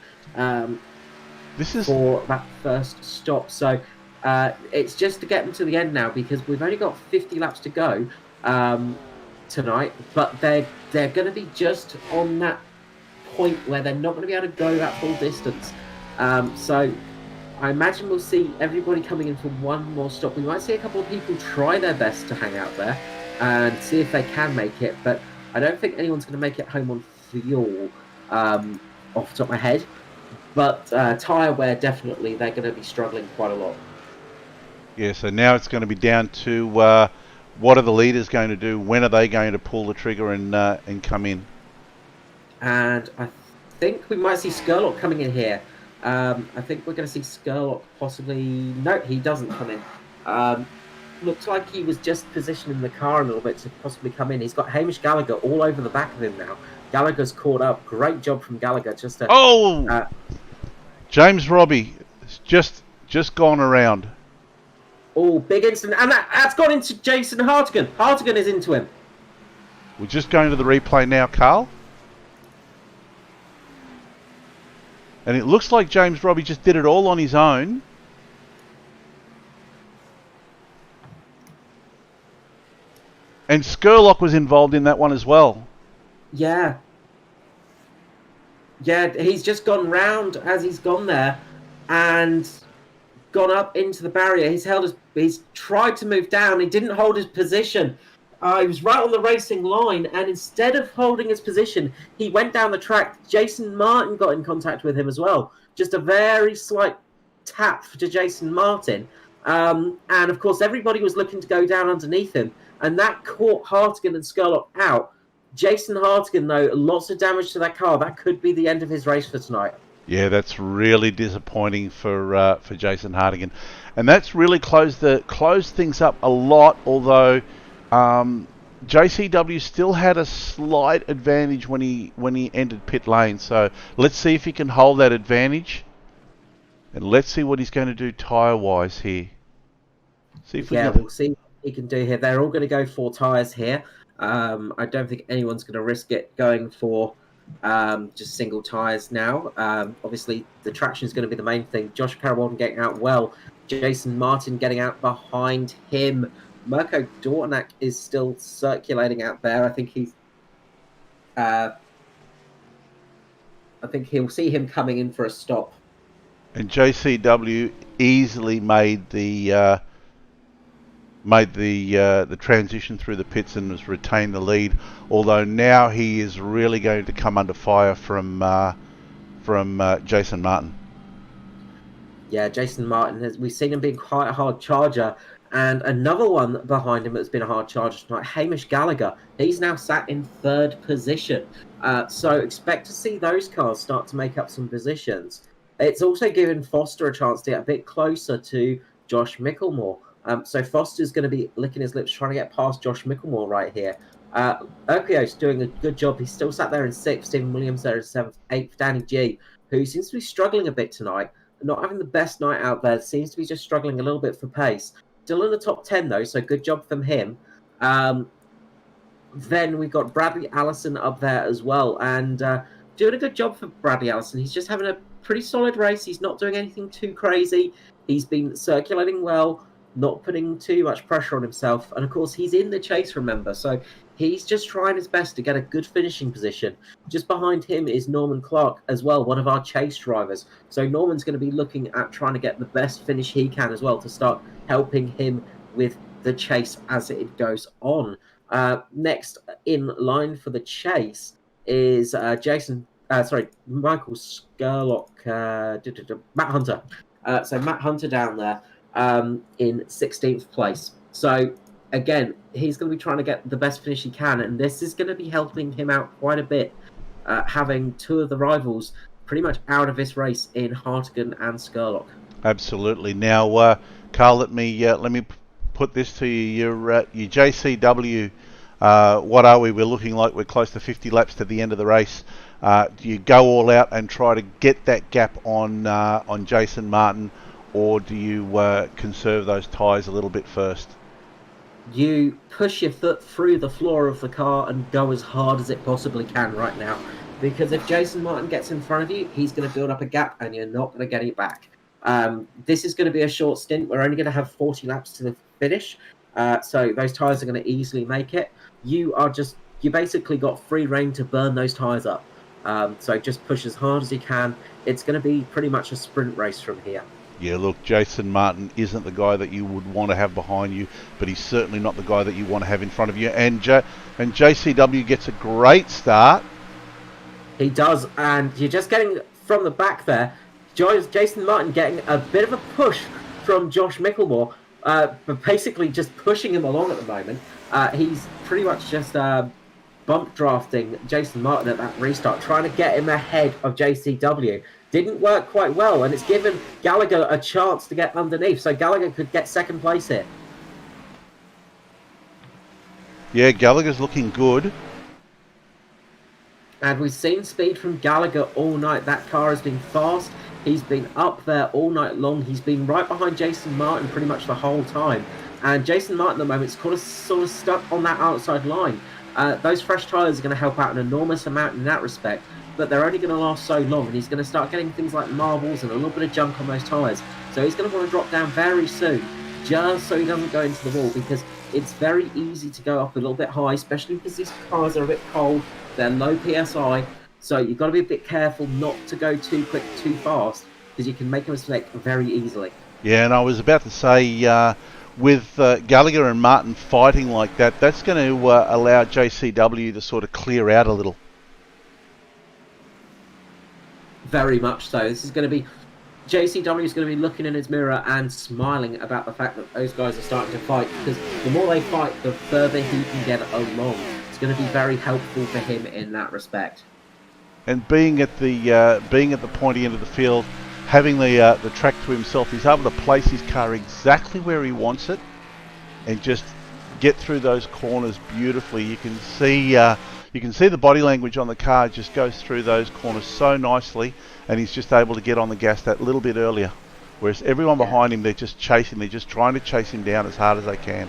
This is for that first stop. So it's just to get them to the end now, because we've only got 50 laps to go tonight, but they're going to be just on that point where they're not going to be able to go that full distance. So I imagine we'll see everybody coming in for one more stop. We might see a couple of people try their best to hang out there and see if they can make it, but I don't think anyone's going to make it home on fuel off the top of my head. But tyre wear, definitely, they're going to be struggling quite a lot. Yeah, so now it's going to be down to what are the leaders going to do? When are they going to pull the trigger and come in? And I think we might see Skurlock coming in here. I think we're going to see Skurlock possibly... No, he doesn't come in. Looks like he was just positioning the car a little bit to possibly come in. He's got Hamish Gallagher all over the back of him now. Gallagher's caught up. Great job from Gallagher. James Robbie just gone around. Oh, big incident. And that's gone into Jason Hartigan. Hartigan is into him. We're just going to the replay now, Carl. And it looks like James Robbie just did it all on his own. And Skurlock was involved in that one as well. Yeah. Yeah, he's just gone round as he's gone there and gone up into the barrier. He's tried to move down. He didn't hold his position. He was right on the racing line, and instead of holding his position, he went down the track. Jason Martin got in contact with him as well. Just a very slight tap to Jason Martin. And, of course, everybody was looking to go down underneath him, and that caught Hartigan and Skurlock out. Jason Hartigan, though, lots of damage to that car. That could be the end of his race for tonight. Yeah, that's really disappointing for Jason Hartigan, and that's really closed things up a lot. Although JCW still had a slight advantage when he entered pit lane. So let's see if he can hold that advantage, and let's see what he's going to do tyre wise here. We'll see what he can do here. They're all going to go 4 tyres here. I don't think anyone's going to risk it going for just single tyres now. Obviously, the traction is going to be the main thing. Josh Carroll getting out well. Jason Martin getting out behind him. Mirko Dornak is still circulating out there. I think he'll see him coming in for a stop. And JCW easily made the transition through the pits and has retained the lead. Although now he is really going to come under fire from Jason Martin. Yeah, Jason Martin, we've seen him being quite a hard charger. And another one behind him that's been a hard charger tonight, Hamish Gallagher. He's now sat in 3rd position. So expect to see those cars start to make up some positions. It's also given Foster a chance to get a bit closer to Josh Micklemore. So Foster's going to be licking his lips trying to get past Josh Micklemore right here. Urquio's doing a good job. He's still sat there in 6th. Stephen Williams there in 7th. 8th, Danny G, who seems to be struggling a bit tonight. Not having the best night out there. Seems to be just struggling a little bit for pace. Still in the top 10, though, so good job from him. Then we've got Bradley Allison up there as well. And doing a good job for Bradley Allison. He's just having a pretty solid race. He's not doing anything too crazy. He's been circulating well, not putting too much pressure on himself. And, of course, he's in the chase, remember. So he's just trying his best to get a good finishing position. Just behind him is Norman Clark as well, one of our chase drivers. So Norman's going to be looking at trying to get the best finish he can as well to start helping him with the chase as it goes on. Next in line for the chase is Michael Skurlock, Matt Hunter. So Matt Hunter down there in 16th place. So again, he's going to be trying to get the best finish he can, and this is going to be helping him out quite a bit, having two of the rivals pretty much out of this race in Hartigan and Skurlock. Absolutely. Now, Carl, let me put this to you. Your JCW. What are we? We're looking like we're close to 50 laps to the end of the race. Do you go all out and try to get that gap on Jason Martin, or do you conserve those tyres a little bit first? You push your foot through the floor of the car and go as hard as it possibly can right now. Because if Jason Martin gets in front of you, he's going to build up a gap and you're not going to get it back. This is going to be a short stint. We're only going to have 40 laps to the finish. So those tyres are going to easily make it. You basically got free rein to burn those tyres up. So just push as hard as you can. It's going to be pretty much a sprint race from here. Yeah, look, Jason Martin isn't the guy that you would want to have behind you, but he's certainly not the guy that you want to have in front of you. And JCW gets a great start. He does, and you're just getting from the back there. Jason Martin getting a bit of a push from Josh Micklemore, but basically just pushing him along at the moment. He's pretty much just bump drafting Jason Martin at that restart, trying to get him ahead of JCW. Didn't work quite well, and it's given Gallagher a chance to get underneath, so Gallagher could get second place here. Yeah, Gallagher's looking good. And we've seen speed from Gallagher all night. That car has been fast. He's been up there all night long. He's been right behind Jason Martin pretty much the whole time. And Jason Martin at the moment is sort of stuck on that outside line. Those fresh tyres are going to help out an enormous amount in that respect, but they're only going to last so long, and he's going to start getting things like marbles and a little bit of junk on those tyres. So he's going to want to drop down very soon, just so he doesn't go into the wall, because it's very easy to go up a little bit high, especially because these cars are a bit cold, they're low PSI, so you've got to be a bit careful not to go too quick, too fast, because you can make a mistake very easily. Yeah, and I was about to say, with Gallagher and Martin fighting like that, that's going to allow JCW to sort of clear out a little. Very much so. This is going to be... JCW is going to be looking in his mirror and smiling about the fact that those guys are starting to fight, because the more they fight, the further he can get along. It's going to be very helpful for him in that respect. And being at the pointy end of the field, having the track to himself, he's able to place his car exactly where he wants it and just get through those corners beautifully. You can see the body language on the car just goes through those corners so nicely, and he's just able to get on the gas that little bit earlier. Whereas everyone behind him, they're just trying to chase him down as hard as they can.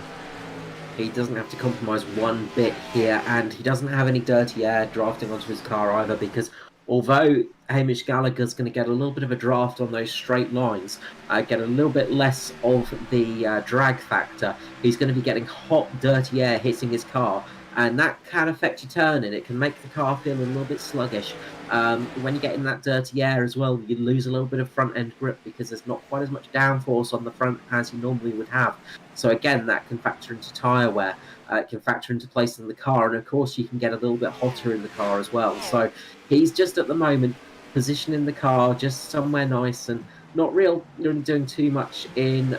He doesn't have to compromise one bit here, and he doesn't have any dirty air drafting onto his car either, because although Hamish Gallagher's going to get a little bit of a draft on those straight lines, get a little bit less of the drag factor, he's going to be getting hot, dirty air hitting his car, and that can affect your turning. It can make the car feel a little bit sluggish. When you get in that dirty air as well, you lose a little bit of front-end grip because there's not quite as much downforce on the front as you normally would have. So again, that can factor into tyre wear. It can factor into placing the car, and of course you can get a little bit hotter in the car as well. So he's just at the moment positioning the car just somewhere nice and not really doing too much in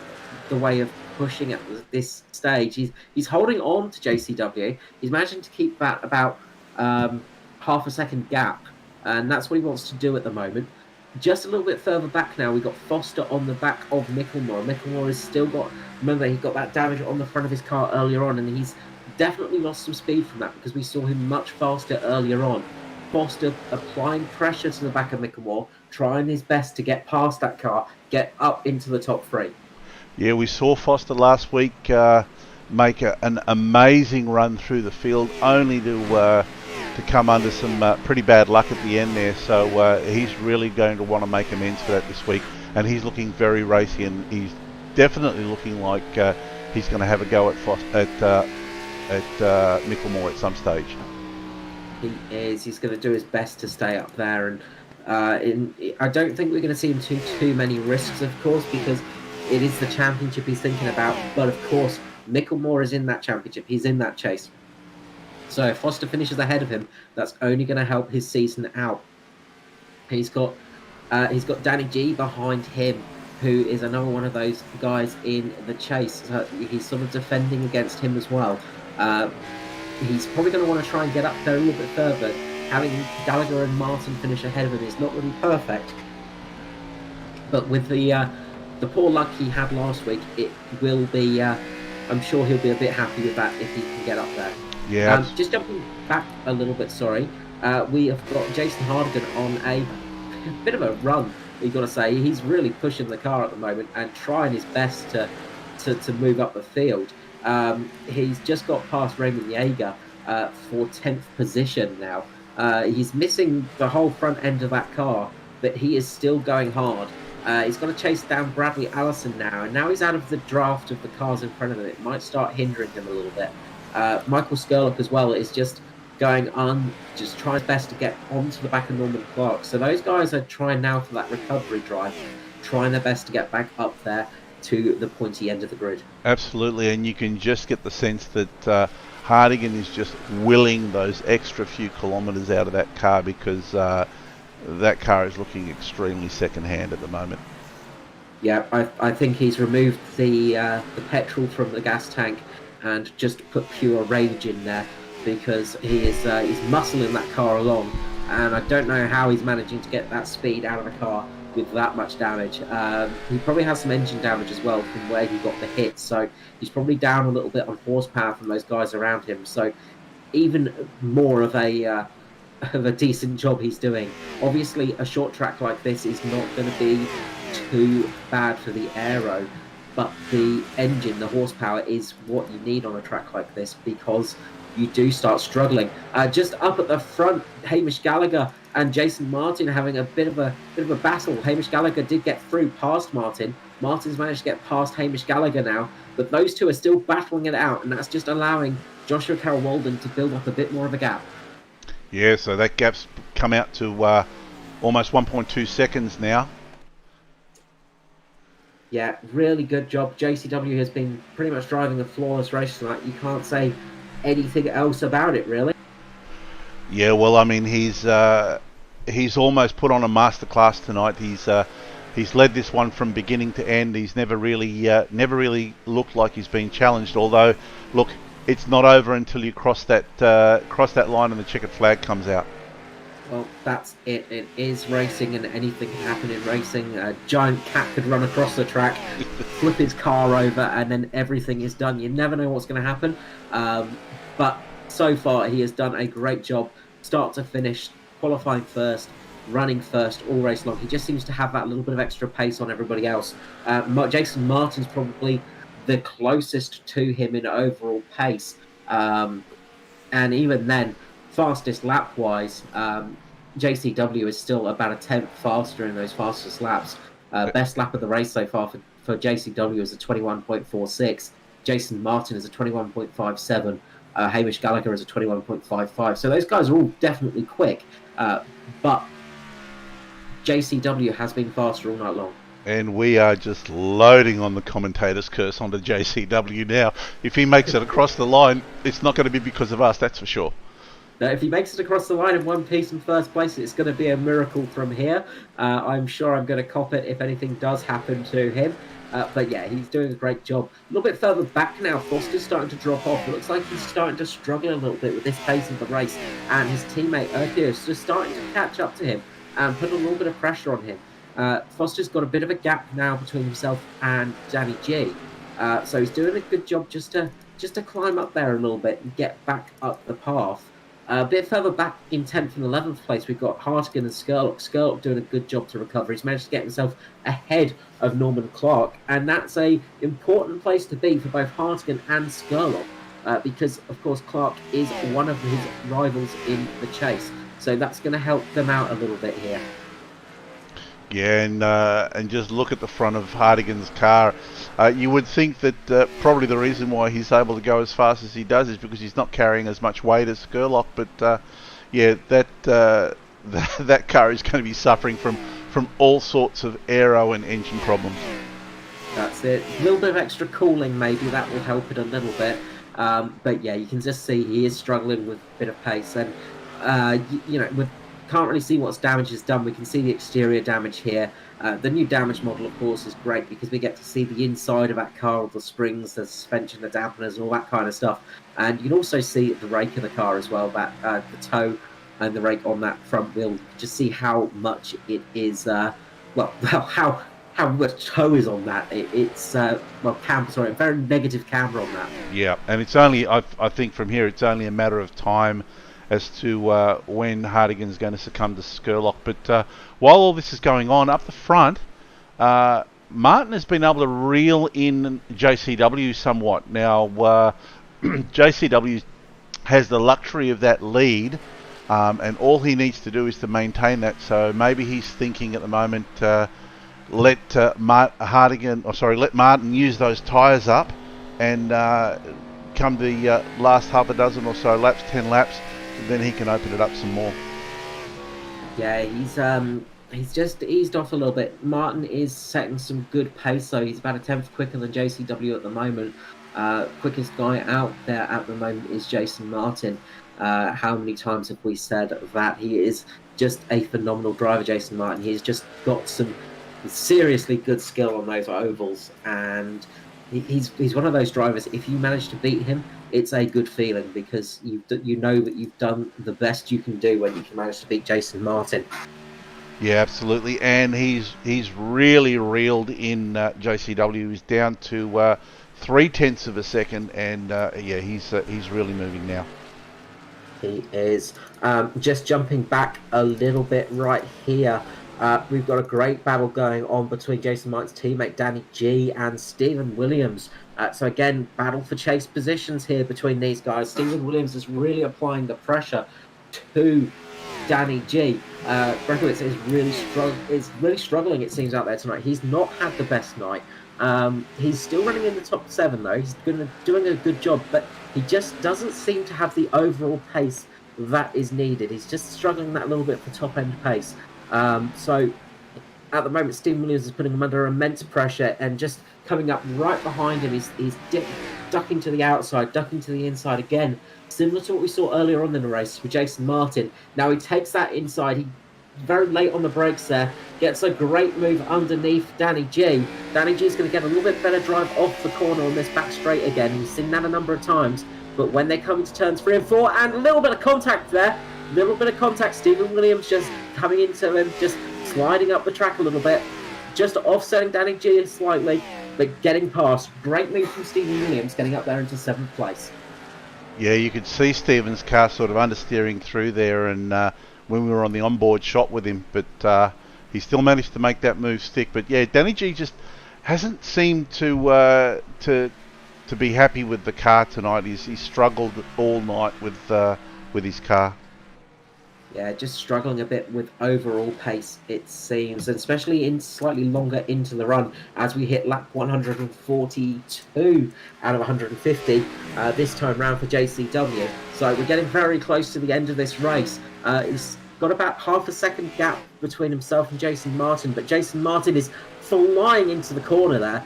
the way of pushing at this stage. He's holding on to JCW. He's managing to keep that about half a second gap, and that's what he wants to do at the moment. Just a little bit further back now, we've got Foster on the back of Micklemore. Micklemore has still got, remember, he got that damage on the front of his car earlier on, and he's definitely lost some speed from that because we saw him much faster earlier on. Foster applying pressure to the back of Micklemore, trying his best to get past that car, get up into the top three. Yeah, we saw Foster last week make an amazing run through the field, only to come under some pretty bad luck at the end there. So he's really going to want to make amends for that this week, and he's looking very racy, and he's definitely looking like he's going to have a go at Micklemore at some stage. He is. He's going to do his best to stay up there, and I don't think we're going to see him too many risks, of course, because it is the championship he's thinking about. But of course, Micklemore is in that championship. He's in that chase. So if Foster finishes ahead of him, that's only going to help his season out. He's got Danny G behind him, who is another one of those guys in the chase. So he's sort of defending against him as well. He's probably going to want to try and get up there a little bit further. Having Gallagher and Martin finish ahead of him is not really perfect. But with the poor luck he had last week, it will be. I'm sure he'll be a bit happy with that if he can get up there. Yeah. Just jumping back a little bit, sorry. We have got Jason Hardigan on a bit of a run, you've got to say. He's really pushing the car at the moment and trying his best to move up the field. He's just got past Raymond Yeager for 10th position now. He's missing the whole front end of that car, but he is still going hard. He's got to chase down Bradley Allison now, and now he's out of the draft of the cars in front of him. It might start hindering him a little bit. Michael Skurlock as well is just going on, just trying his best to get onto the back of Norman Clark. So those guys are trying now for that recovery drive, trying their best to get back up there to the pointy end of the grid. Absolutely, and you can just get the sense that Hardigan is just willing those extra few kilometres out of that car because that car is looking extremely second-hand at the moment. Yeah, I think he's removed the petrol from the gas tank and just put pure rage in there because he's muscling that car along, and I don't know how he's managing to get that speed out of the car with that much damage. He probably has some engine damage as well from where he got the hit, so he's probably down a little bit on horsepower from those guys around him, so even more of a decent job he's doing. Obviously, a short track like this is not going to be too bad for the aero, but the engine, the horsepower, is what you need on a track like this because you do start struggling. Just up at the front, Hamish Gallagher and Jason Martin having a bit of a battle. Hamish Gallagher did get through past Martin. Martin's managed to get past Hamish Gallagher now, but those two are still battling it out, and that's just allowing Joshua Carroll-Walden to build up a bit more of a gap. Yeah, so that gap's come out to almost 1.2 seconds now. Yeah, really good job. JCW has been pretty much driving a flawless race tonight. You can't say anything else about it, really. Yeah, well, I mean, he's almost put on a masterclass tonight. He's led this one from beginning to end. He's never really looked like he's been challenged. Although, look, it's not over until you cross that line and the checkered flag comes out. Well, that's it. It is racing, and anything can happen in racing. A giant cat could run across the track, flip his car over, and then everything is done. You never know what's going to happen. But so far, he has done a great job, start to finish, qualifying first, running first all race long. He just seems to have that little bit of extra pace on everybody else. Jason Martin's probably the closest to him in overall pace. And even then, fastest lap-wise, JCW is still about a tenth faster in those fastest laps. Best lap of the race so far for JCW is a 21.46. Jason Martin is a 21.57. Hamish Gallagher is a 21.55. So those guys are all definitely quick. But JCW has been faster all night long. And we are just loading on the commentator's curse onto JCW now. If he makes it across the line, it's not going to be because of us, that's for sure. Now, if he makes it across the line in one piece in first place, it's going to be a miracle from here. I'm sure I'm going to cop it if anything does happen to him. But yeah, he's doing a great job. A little bit further back now, Foster's starting to drop off. It looks like he's starting to struggle a little bit with this pace of the race. And his teammate, Erkius, is just starting to catch up to him. and put a little bit of pressure on him. Foster's got a bit of a gap now between himself and Danny G. So he's doing a good job just to climb up there a little bit and get back up the path. A bit further back in 10th and 11th place, we've got Hartigan and Skurlock. Skurlock doing a good job to recover. He's managed to get himself ahead of Norman Clark, and that's a important place to be for both Hartigan and Skurlock, because, of course, Clark is one of his rivals in the chase. So that's going to help them out a little bit here. Yeah, and just look at the front of Hartigan's car. You would think that probably the reason why he's able to go as fast as he does is because he's not carrying as much weight as Skurlock. But yeah, that car is going to be suffering from all sorts of aero and engine problems. That's it. A little bit of extra cooling, maybe that will help it a little bit. But yeah, you can just see he is struggling with a bit of pace, and we can't really see what's damage is done. We can see the exterior damage here. The new damage model, of course, is great because we get to see the inside of that car, all the springs, the suspension, the dampeners, all that kind of stuff. And you can also see the rake in the car as well, that the toe and the rake on that front wheel. Just see how much it is, how much toe is on that. It's a very negative camber on that. Yeah, and it's only, I think from here, it's only a matter of time as to when Hartigan's going to succumb to Skurlock. But while all this is going on, up the front, Martin has been able to reel in JCW somewhat. Now, JCW has the luxury of that lead, and all he needs to do is to maintain that. So maybe he's thinking at the moment, let Martin use those tyres up, and come the last half a dozen or so laps, 10 laps, then he can open it up some more. Yeah, he's just eased off a little bit. Martin is setting some good pace, so he's about a tenth quicker than JCW at the moment. Quickest guy out there at the moment is Jason Martin. How many times have we said that? He is just a phenomenal driver, Jason Martin. He's just got some seriously good skill on those ovals, and he's one of those drivers, if you manage to beat him, it's a good feeling, because you know that you've done the best you can do when you can manage to beat Jason Martin. Yeah, absolutely, and he's really reeled in JCW. He's down to 0.3 of a second, and yeah, he's really moving now. He is. Just jumping back a little bit right here. We've got a great battle going on between Jason Martin's teammate Danny G and Stephen Williams. So again, battle for chase positions here between these guys. Stephen Williams is really applying the pressure to Danny G. Brekowitz is really struggling, it seems, out there tonight. He's not had the best night. He's still running in the top 7 though. He's doing a good job, but he just doesn't seem to have the overall pace that is needed. He's just struggling that little bit for top end pace. So at the moment, Stephen Williams is putting him under immense pressure, and just coming up right behind him, he's ducking to the outside, ducking to the inside again, similar to what we saw earlier on in the race with Jason Martin. Now he takes that inside. He very late on the brakes there, gets a great move underneath Danny G. Danny G is going to get a little bit better drive off the corner on this back straight again. We've seen that a number of times, but when they come into turns 3 and 4, and a little bit of contact there, Stephen Williams just coming into him, just sliding up the track a little bit, just offsetting Danny G slightly, but getting past. Great move from Stephen Williams, getting up there into 7th place. Yeah, you could see Stephen's car sort of understeering through there, and when we were on the onboard shot with him, but he still managed to make that move stick. But yeah, Danny G just hasn't seemed to be happy with the car tonight. He's struggled all night with his car. Yeah, just struggling a bit with overall pace, it seems, and especially in slightly longer into the run, as we hit lap 142 out of 150 this time round for JCW. So we're getting very close to the end of this race. He's got about half a second gap between himself and Jason Martin, but Jason Martin is flying into the corner there,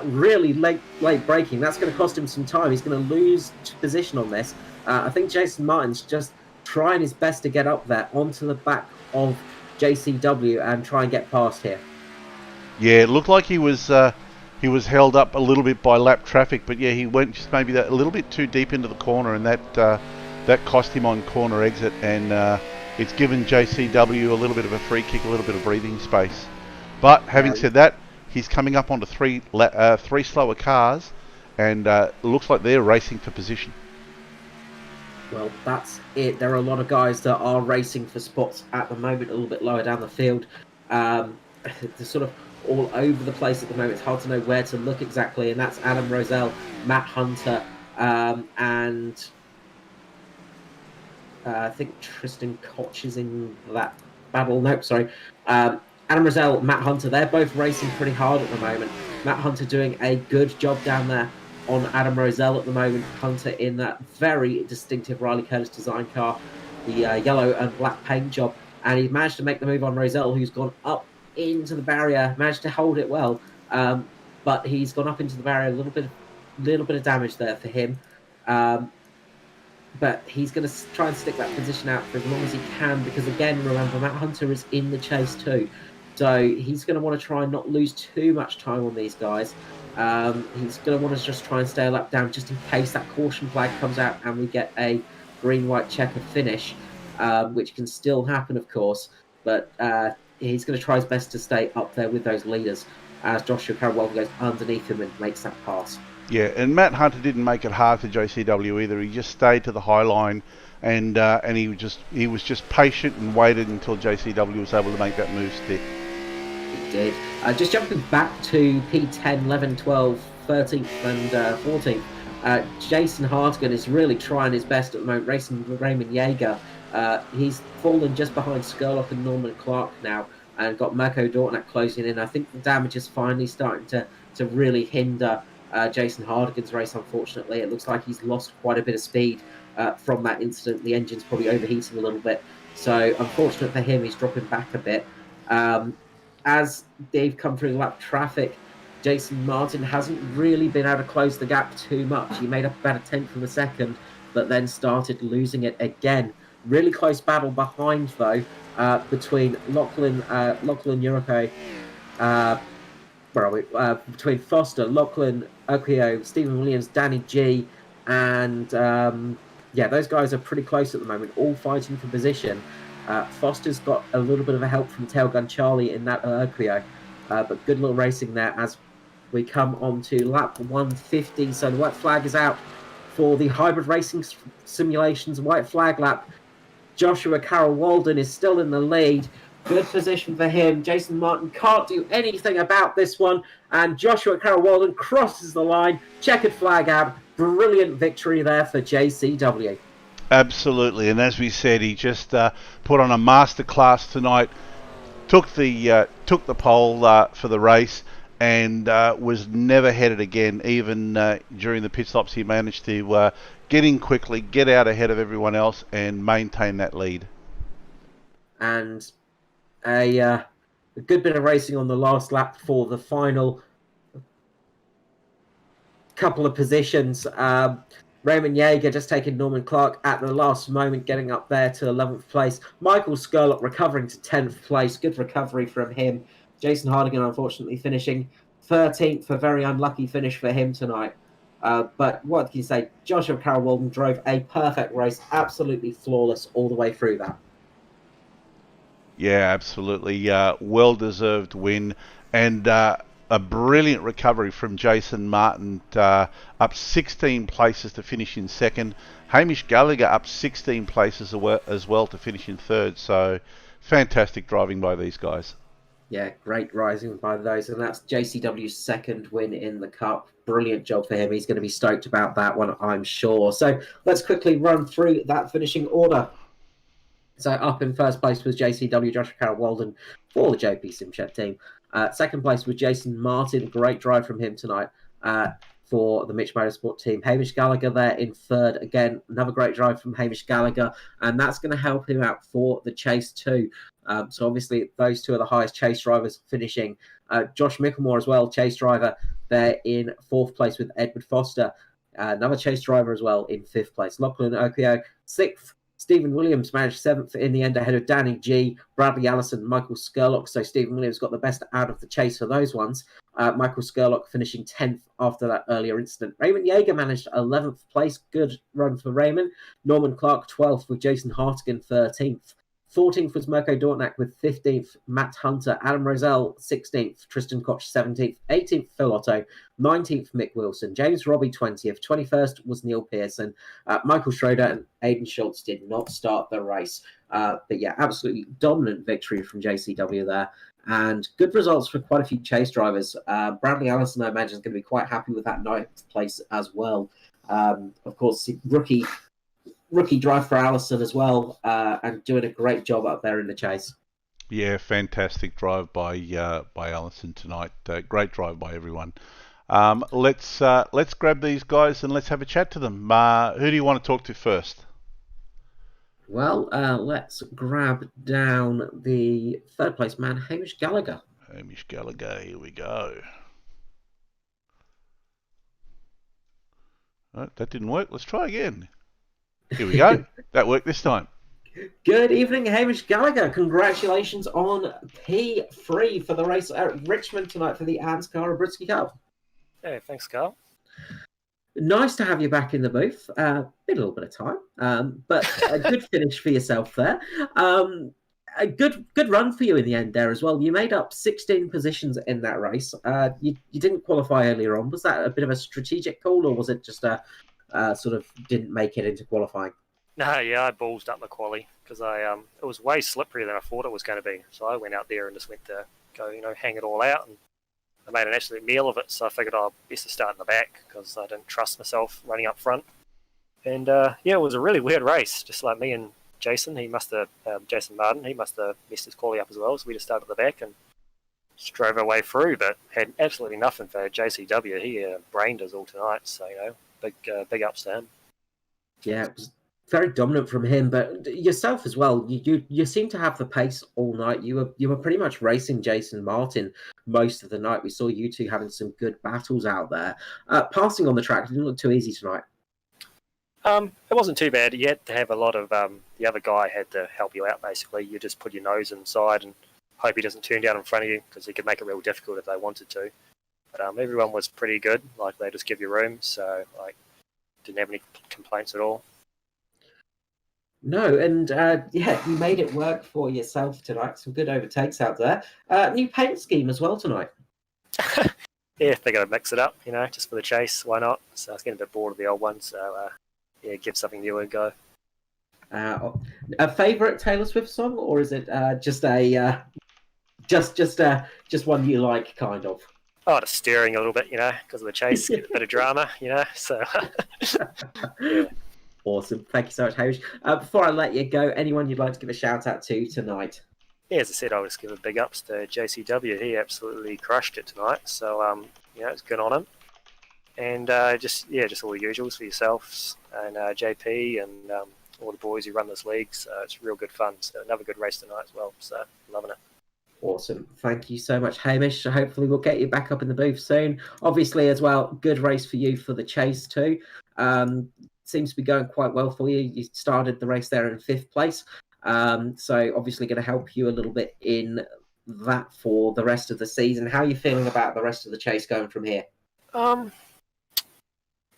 really late braking. That's going to cost him some time. He's going to lose position on this. I think Jason Martin's just trying his best to get up there onto the back of JCW and try and get past here. Yeah, it looked like he was held up a little bit by lap traffic, but yeah, he went just maybe a little bit too deep into the corner, and that cost him on corner exit, and it's given JCW a little bit of a free kick, a little bit of breathing space. But having said that, he's coming up onto three slower cars, and looks like they're racing for position. Well, that's it. There are a lot of guys that are racing for spots at the moment, a little bit lower down the field. They're sort of all over the place at the moment. It's hard to know where to look exactly, and that's Adam Rosell, Matt Hunter, and I think Tristan Koch is in that battle. Nope, sorry. Adam Rosell, Matt Hunter, they're both racing pretty hard at the moment. Matt Hunter doing a good job down there on Adam Rosell at the moment. Hunter in that very distinctive Riley Curtis design car, the yellow and black paint job. And he managed to make the move on Rosell, who's gone up into the barrier, managed to hold it well. But he's gone up into the barrier, a little bit of damage there for him. But he's going to try and stick that position out for as long as he can, because again, remember, Matt Hunter is in the chase too. So he's going to want to try and not lose too much time on these guys. He's going to want to just try and stay a lap down just in case that caution flag comes out and we get a green-white checker finish, which can still happen, of course. But he's going to try his best to stay up there with those leaders as Joshua Carroll goes underneath him and makes that pass. Yeah, and Matt Hunter didn't make it hard for JCW either. He just stayed to the high line, and he was just patient and waited until JCW was able to make that move stick. He did. Just jumping back to P10, 11, 12, 13th and 14th, Jason Hartigan is really trying his best at the moment, racing with Raymond Yeager. He's fallen just behind Skurlock and Norman Clark now, and got Mirko Dortnack closing in. I think the damage is finally starting to really hinder Jason Hardigan's race, unfortunately. It looks like he's lost quite a bit of speed from that incident. The engine's probably overheating a little bit. So, unfortunate for him, he's dropping back a bit. As they've come through the lap traffic, Jason Martin hasn't really been able to close the gap too much. He made up about a tenth of a second, but then started losing it again. Really close battle behind, though, between Lachlan Urupe, between Foster, Lachlan Okio, Stephen Williams, Danny G, and those guys are pretty close at the moment, all fighting for position. Foster's got a little bit of a help from Tailgun Charlie in that Okio, but good little racing there as we come on to lap 150. So the white flag is out for the hybrid racing simulations white flag lap. Joshua Carroll Walden is still in the lead. Good position for him. Jason Martin can't do anything about this one. And Joshua Carroll Walden crosses the line. Checkered flag out. Brilliant victory there for JCW. Absolutely. And as we said, he just put on a masterclass tonight. Took the pole for the race, and was never headed again. Even during the pit stops, he managed to get in quickly, get out ahead of everyone else, and maintain that lead. And a good bit of racing on the last lap for the final couple of positions. Raymond Yeager just taking Norman Clark at the last moment, getting up there to 11th place. Michael Skurlock recovering to 10th place. Good recovery from him. Jason Hardigan, unfortunately, finishing 13th. A very unlucky finish for him tonight. But what can you say? Joshua Carroll Walden drove a perfect race, absolutely flawless all the way through that. Yeah, absolutely. Well-deserved win, and a brilliant recovery from Jason Martin, up 16 places to finish in second. Hamish Gallagher up 16 places as well to finish in third. So fantastic driving by these guys. Yeah, great rising by those. And that's JCW's second win in the Cup. Brilliant job for him. He's going to be stoked about that one, I'm sure. So let's quickly run through that finishing order. So up in first place was JCW, Joshua Carroll Walden for the JP Simchat team. Second place was Jason Martin. Great drive from him tonight for the Mitch Motorsport team. Hamish Gallagher there in third. Again, another great drive from Hamish Gallagher. And that's going to help him out for the chase too. So obviously those two are the highest chase drivers finishing. Josh Micklemore as well, chase driver there in fourth place with Edward Foster. Another chase driver as well in fifth place. Lachlan Okio, sixth. Stephen Williams managed seventh in the end ahead of Danny G, Bradley Allison, Michael Skurlock. So Stephen Williams got the best out of the chase for those ones. Michael Skurlock finishing 10th after that earlier incident. Raymond Yeager managed 11th place. Good run for Raymond. Norman Clark 12th with Jason Hartigan 13th. 14th was Mirko Dortnak with 15th, Matt Hunter, Adam Rosell 16th, Tristan Koch 17th, 18th Phil Otto, 19th Mick Wilson, James Robbie 20th, 21st was Neil Pearson, Michael Schroeder and Aidan Schultz did not start the race. But yeah, absolutely dominant victory from JCW there. And good results for quite a few chase drivers. Bradley Allison, I imagine, is going to be quite happy with that ninth place as well. Of course, rookie drive for Allison as well, and doing a great job up there in the chase. Yeah, fantastic drive by Allison tonight. Great drive by everyone. Let's grab these guys and let's have a chat to them. Who do you want to talk to first? Well, let's grab down the third place man, Hamish Gallagher. Hamish Gallagher, here we go. Oh, that didn't work. Let's try again. Here we go. That worked this time. Good evening, Hamish Gallagher. Congratulations on P3 for the race at Richmond tonight for the Anscar Britsky Cup. Hey, thanks, Carl. Nice to have you back in the booth. Been a little bit of time, but a good finish for yourself there. A good run for you in the end there as well. You made up 16 positions in that race. You didn't qualify earlier on. Was that a bit of a strategic call, or was it just a sort of didn't make it into qualifying? No, yeah, I ballsed up the quali because it was way slipperier than I thought it was going to be. So I went out there and just went to go, hang it all out, and I made an absolute meal of it. So I figured I'd best to start in the back because I didn't trust myself running up front. And it was a really weird race. Just like me and Jason, Jason Martin, he must have messed his quali up as well. So we just started at the back and just drove our way through, but had absolutely nothing for JCW. He brained us all tonight. So big ups to him. Yeah, it was very dominant from him, but yourself as well. You seem to have the pace all night. You were pretty much racing Jason Martin most of the night. We saw you two having some good battles out there. Passing on the track didn't look too easy tonight. It wasn't too bad. You had to have a lot of the other guy had to help you out. Basically, you just put your nose inside and hope he doesn't turn down in front of you because he could make it real difficult if they wanted to. But everyone was pretty good. Like they just give you room, so didn't have any complaints at all. No, and you made it work for yourself tonight. Some good overtakes out there. New paint scheme as well tonight. Yeah, they're going to mix it up, just for the chase. Why not? So I was getting a bit bored of the old one, so give something new a go. A favourite Taylor Swift song, or is it just one you like, kind of? Oh, just steering a little bit, because of the chase, get a bit of drama, So yeah. Awesome. Thank you so much, Hamish. Before I let you go, anyone you'd like to give a shout out to tonight? Yeah, as I said, I'll just give a big ups to JCW. He absolutely crushed it tonight. So, it's good on him. And just all the usuals for yourselves and JP and all the boys who run this league. So it's real good fun. So another good race tonight as well. So loving it. Awesome. Thank you so much, Hamish. Hopefully we'll get you back up in the booth soon. Obviously, as well, good race for you for the chase too. Seems to be going quite well for you. You started the race there in 5th place. So obviously going to help you a little bit in that for the rest of the season. How are you feeling about the rest of the chase going from here? Not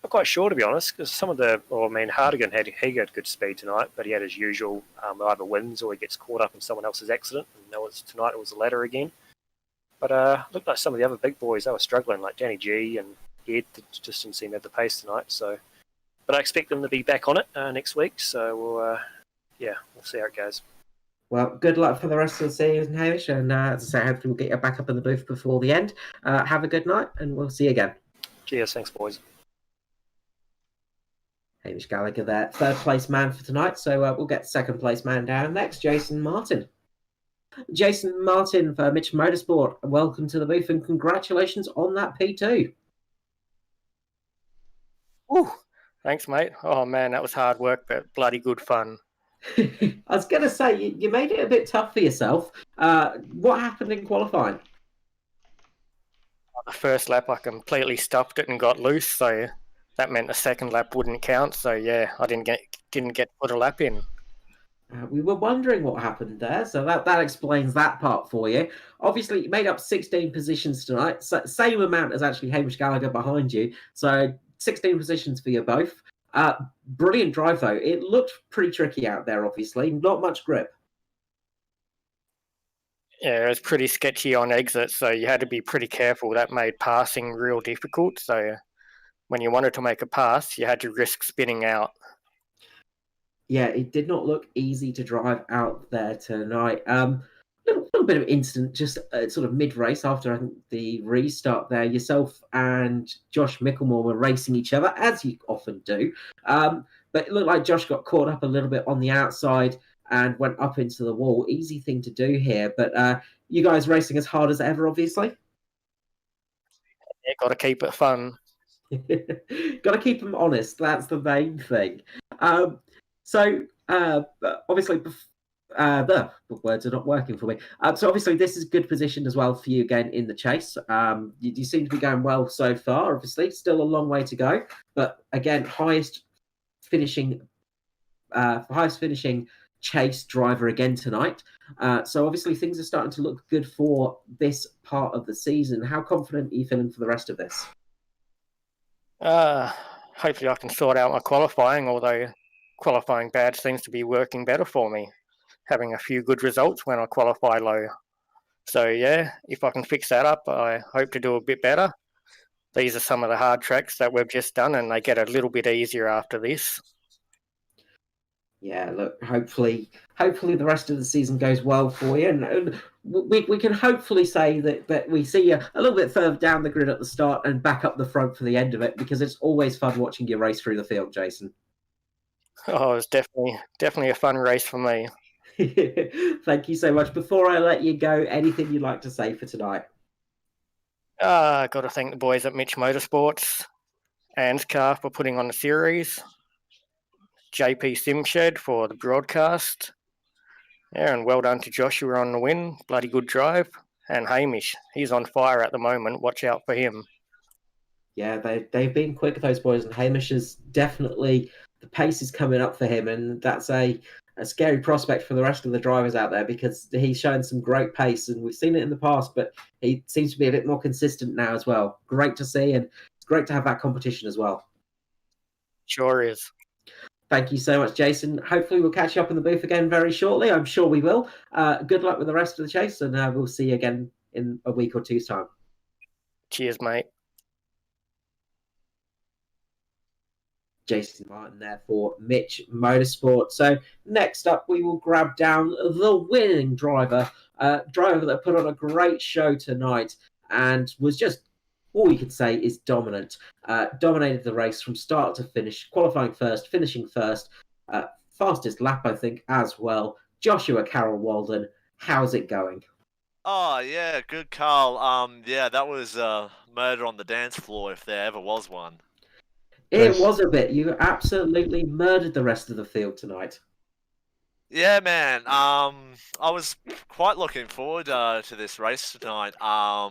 quite sure, to be honest, because Hardigan had good speed tonight, but he had his usual either wins or he gets caught up in someone else's accident. And tonight it was the latter again. But looked like some of the other big boys, they were struggling, like Danny G and Ed just didn't seem to have the pace tonight. So, but I expect them to be back on it next week. So we'll see how it goes. Well, good luck for the rest of the season, Hamish. And as I say, hopefully we'll get you back up in the booth before the end. Have a good night, and we'll see you again. Cheers, thanks, boys. Hamish Gallagher there, 3rd place man for tonight. So we'll get 2nd place man down next, Jason Martin. Jason Martin for Mitch Motorsport. Welcome to the booth and congratulations on that P2. Ooh, thanks, mate. Oh, man, that was hard work, but bloody good fun. I was going to say, you made it a bit tough for yourself. What happened in qualifying? The first lap, I completely stopped it and got loose, so that meant the second lap wouldn't count. So, yeah, I didn't get to put a lap in. We were wondering what happened there, so that explains that part for you. Obviously, you made up 16 positions tonight, so same amount as actually Hamish Gallagher behind you, so 16 positions for you both. Brilliant drive, though. It looked pretty tricky out there, obviously. Not much grip. Yeah, it was pretty sketchy on exit, so you had to be pretty careful. That made passing real difficult. So when you wanted to make a pass, you had to risk spinning out. Yeah, it did not look easy to drive out there tonight. Little bit of incident just sort of mid race after I think the restart there. Yourself and Josh Micklemore were racing each other as you often do, but it looked like Josh got caught up a little bit on the outside and went up into the wall. Easy thing to do here, but you guys racing as hard as ever, obviously. Yeah, got to keep it fun. Got to keep them honest. That's the main thing. Obviously, the words are not working for me. So obviously, this is good position as well for you again in the chase. You seem to be going well so far. Obviously, still a long way to go, but again, highest finishing chase driver again tonight. So obviously, things are starting to look good for this part of the season. How confident are you feeling for the rest of this? Hopefully I can sort out my qualifying, although qualifying bad seems to be working better for me, having a few good results when I qualify low. So yeah, if I can fix that up, I hope to do a bit better. These are some of the hard tracks that we've just done, and they get a little bit easier after this. Yeah, look, hopefully the rest of the season goes well for you, and we can hopefully say that we see you a little bit further down the grid at the start and back up the front for the end of it, because it's always fun watching you race through the field, Jason. Oh, it's definitely a fun race for me. Thank you so much. Before I let you go, anything you'd like to say for tonight? Got to thank the boys at Mitch Motorsports and Car for putting on the series. JP Simshed for the broadcast. Yeah, and well done to Joshua on the win. Bloody good drive. And Hamish, he's on fire at the moment. Watch out for him. Yeah, they've been quick, those boys, and Hamish is definitely, the pace is coming up for him, and that's a scary prospect for the rest of the drivers out there, because he's shown some great pace, and we've seen it in the past, but he seems to be a bit more consistent now as well. Great to see, and it's great to have that competition as well. Sure is. Thank you so much, Jason. Hopefully we'll catch you up in the booth again very shortly. I'm sure we will. Good luck with the rest of the chase, and we'll see you again in a week or two's time. Cheers, mate. Jason Martin there for Mitch Motorsport. So next up, we will grab down the winning driver that put on a great show tonight and was just, all you could say is dominant. Dominated the race from start to finish, qualifying first, finishing first, fastest lap, I think, as well. Joshua Carroll Walden, how's it going? Oh, yeah, good, Carl. Yeah, that was murder on the dance floor, if there ever was one. It was a bit. You absolutely murdered the rest of the field tonight. Yeah, man. I was quite looking forward to this race tonight. Yeah,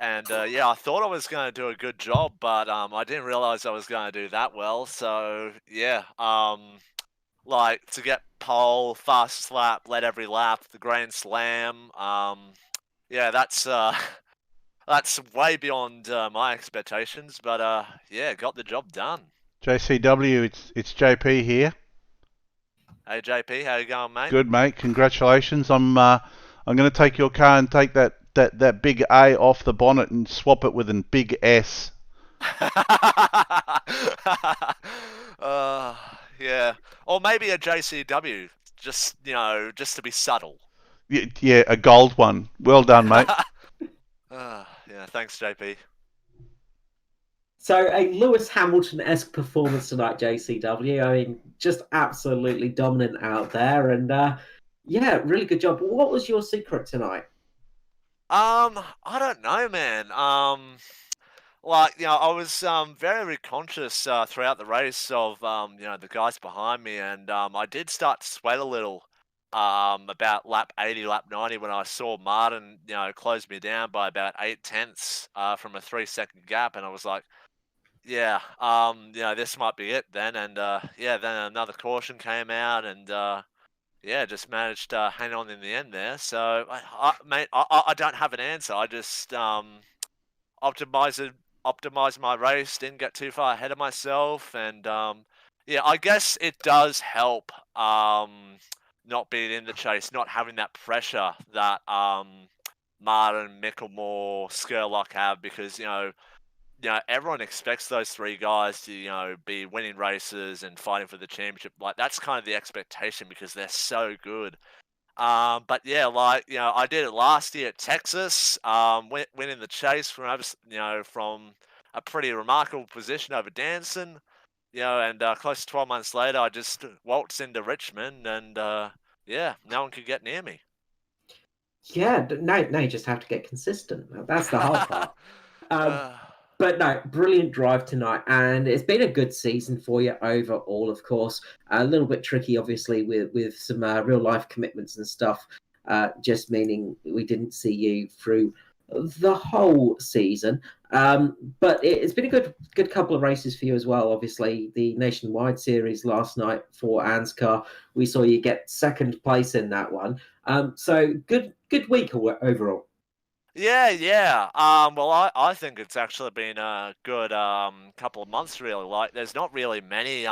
I thought I was going to do a good job, but I didn't realize I was going to do that well. So yeah, like to get pole, fastest lap, led every lap, the Grand Slam. Yeah, that's way beyond my expectations, but yeah, got the job done. JCW, it's JP here. Hey JP, how you going, mate? Good, mate. Congratulations. I'm going to take your car and take that big A off the bonnet and swap it with a big S. Yeah, or maybe a JCW, just to be subtle. Yeah, a gold one. Well done, mate. Yeah, thanks, JP. So a Lewis Hamilton-esque performance tonight, JCW. I mean, just absolutely dominant out there, and yeah, really good job. What was your secret tonight? I don't know, man. I was very conscious throughout the race of the guys behind me, and I did start to sweat a little about lap 80, lap 90 when I saw Martin close me down by about 8/10 from a 3-second gap, and I was like, yeah, this might be it then. And then another caution came out, and yeah, just managed to hang on in the end there. So mate, I don't have an answer. I just optimized my race, didn't get too far ahead of myself, and yeah, I guess it does help not being in the chase, not having that pressure that Martin, Mickelmore, Skurlock have, because everyone expects those three guys to be winning races and fighting for the championship. Like, that's kind of the expectation because they're so good. But yeah, I did it last year at Texas, winning the chase from a pretty remarkable position over Danson, and close to 12 months later, I just waltzed into Richmond, and yeah, no one could get near me. Yeah, now you just have to get consistent. That's the hard part. Uh, But no, brilliant drive tonight, and it's been a good season for you overall. Of course, a little bit tricky, obviously, with some real life commitments and stuff. Just meaning we didn't see you through the whole season. But it's been a good couple of races for you as well. Obviously, the Nationwide series last night for Anscar, we saw you get second place in that one. So good week overall. Yeah. Well, I think it's actually been a good couple of months, really. Like, there's not really many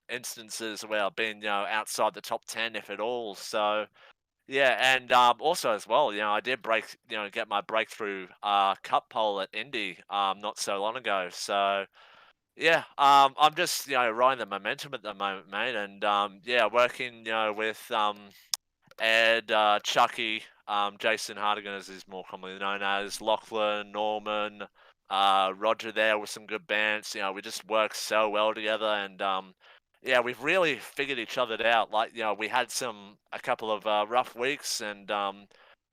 instances where I've been outside the top 10, if at all. So yeah, and also as well, I did get my breakthrough cup pole at Indy not so long ago. So yeah, I'm just riding the momentum at the moment, mate, and yeah, working with Ed, Chucky, Jason Hardigan, as he's more commonly known as, Lachlan, Norman, Roger there with some good bands. We just work so well together, and yeah, we've really figured each other out. Like, we had a couple of rough weeks, and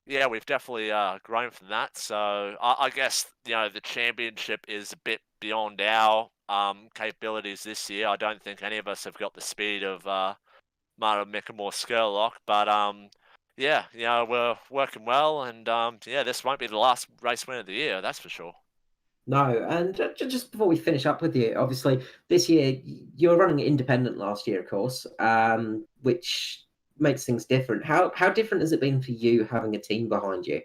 yeah, we've definitely grown from that. So I guess the championship is a bit beyond our capabilities this year. I don't think any of us have got the speed of Martin, Mickelmore, Skurlock, but yeah, we're working well, and yeah, this won't be the last race win of the year, that's for sure. No, and just before we finish up with you, obviously this year you were running independent last year, of course, which makes things different. How different has it been for you having a team behind you?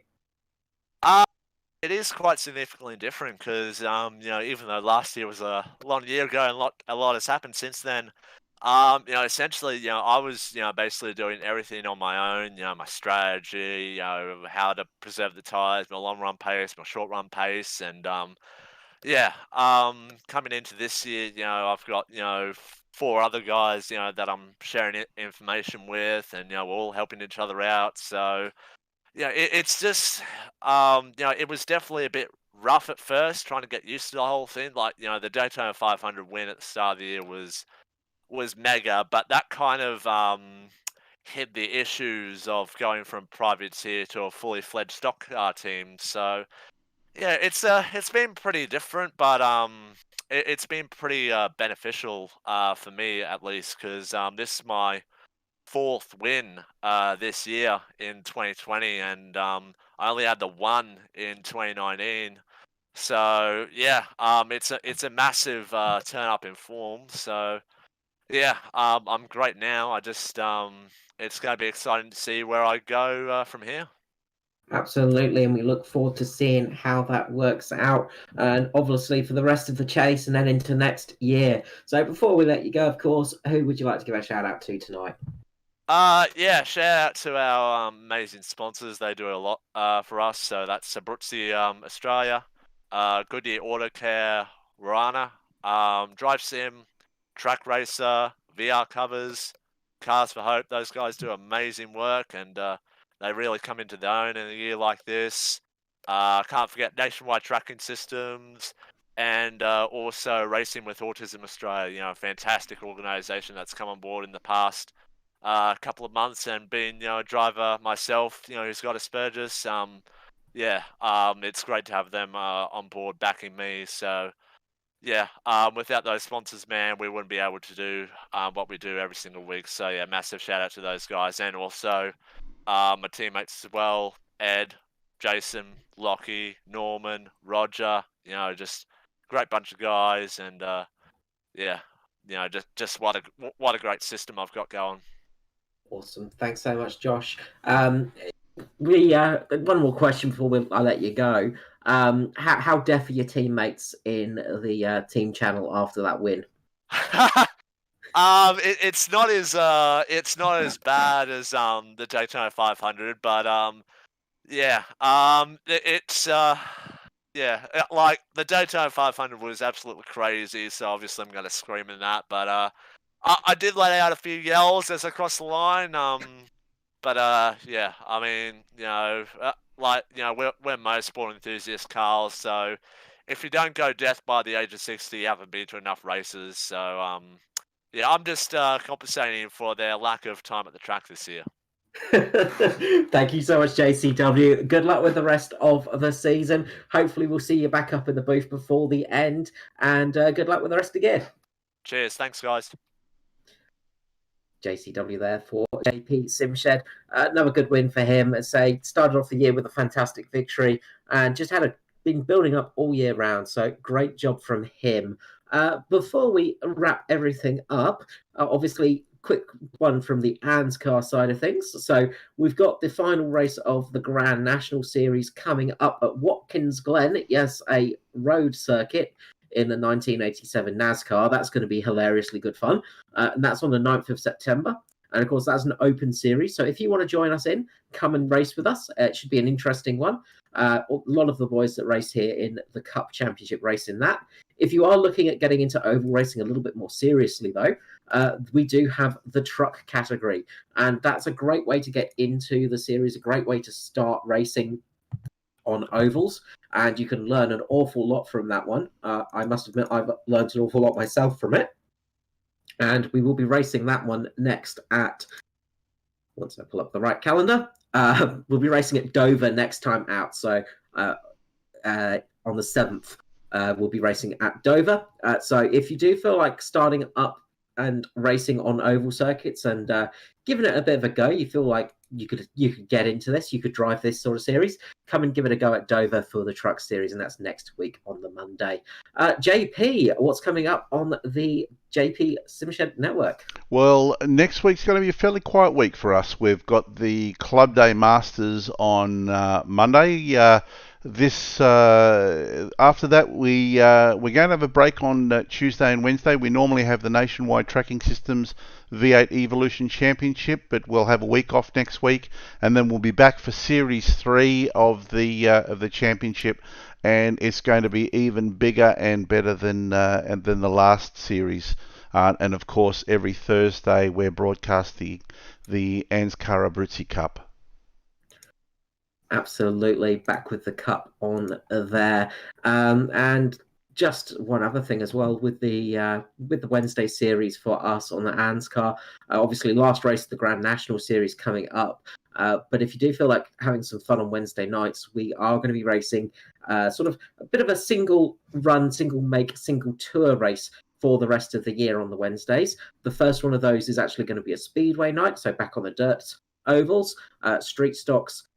It is quite significantly different because even though last year was a long year ago and a lot has happened since then, essentially, I was basically doing everything on my own. My strategy, how to preserve the tires, my long run pace, my short run pace, and yeah, coming into this year, I've got, four other guys, that I'm sharing information with, and, we're all helping each other out. So, yeah, it's just, it was definitely a bit rough at first, trying to get used to the whole thing. Like, the Daytona 500 win at the start of the year was mega, but that kind of, hid the issues of going from privateer to a fully fledged stock car team. So, yeah, it's been pretty different, but it's been pretty beneficial for me at least because this is my fourth win this year in 2020, and I only had the one in 2019. So yeah, it's a massive turn up in form. So yeah, I'm great now. I just it's going to be exciting to see where I go from here. Absolutely, and we look forward to seeing how that works out, and obviously for the rest of the chase and then into next year. So before we let you go, of course, who would you like to give a shout out to tonight? Yeah, shout out to our amazing sponsors. They do a lot for us. So that's Abruzzi Australia, Goodyear Auto Care, Rana, Drive Sim, Track Racer, VR Covers, Cars for Hope. Those guys do amazing work, and they really come into their own in a year like this. Can't forget Nationwide Tracking Systems, and also Racing with Autism Australia. A fantastic organisation that's come on board in the past couple of months, and being a driver myself, who's got Asperger's. Yeah, it's great to have them on board backing me. So yeah, without those sponsors, man, we wouldn't be able to do what we do every single week. So yeah, massive shout out to those guys, and also my teammates as well, Ed, Jason, Lockie, Norman, Roger. Just great bunch of guys, and yeah, just what a great system I've got going. Awesome. Thanks so much, Josh. We one more question before I let you go. How deaf are your teammates in the team channel after that win? It's not as bad as the Daytona 500, but yeah, like the Daytona 500 was absolutely crazy, so obviously I'm gonna scream in that, but I did let out a few yells as I crossed the line, but yeah, I mean, we're motorsport enthusiasts, Carl, so if you don't go death by the age of 60, you haven't been to enough races, so yeah, I'm just compensating for their lack of time at the track this year. Thank you so much, JCW. Good luck with the rest of the season. Hopefully, we'll see you back up in the booth before the end. And good luck with the rest of the gear. Cheers. Thanks, guys. JCW there for JP Simshed. Another good win for him. As say, started off the year with a fantastic victory and just been building up all year round. So great job from him. Before we wrap everything up, obviously, quick one from the ANSCAR side of things. So we've got the final race of the Grand National Series coming up at Watkins Glen. Yes, a road circuit in the 1987 NASCAR. That's going to be hilariously good fun. And that's on the 9th of September. And of course, that's an open series. So if you want to join us in, come and race with us. It should be an interesting one. A lot of the boys that race here in the Cup Championship race in that. If you are looking at getting into oval racing a little bit more seriously, though, we do have the truck category. And that's a great way to get into the series, a great way to start racing on ovals. And you can learn an awful lot from that one. I must admit, I've learned an awful lot myself from it. And we will be racing that one next at, once I pull up the right calendar, we'll be racing at Dover next time out. So on the 7th, we'll be racing at Dover. So if you do feel like starting up and racing on oval circuits and giving it a bit of a go, you feel like you could get into this, you could drive this sort of series, come and give it a go at Dover for the truck series, and that's next week on the Monday. JP, what's coming up on the JP Simshed Network? Well, next week's going to be a fairly quiet week for us. We've got the Club Day Masters on Monday. After that, we're going to have a break on Tuesday and Wednesday. We normally have the Nationwide Tracking Systems V8 Evolution Championship, but we'll have a week off next week, and then we'll be back for Series 3 of the championship, and it's going to be even bigger and better than the last series. And of course, every Thursday we're broadcasting the ANSCAR Abruzzi Cup. Absolutely, back with the cup on there. And just one other thing as well with the Wednesday series for us on the ANSCAR. Obviously, last race of the Grand National Series coming up. But if you do feel like having some fun on Wednesday nights, we are going to be racing sort of a bit of a single run, single make, single tour race for the rest of the year on the Wednesdays. The first one of those is actually going to be a speedway night, so back on the dirt ovals, street stocks,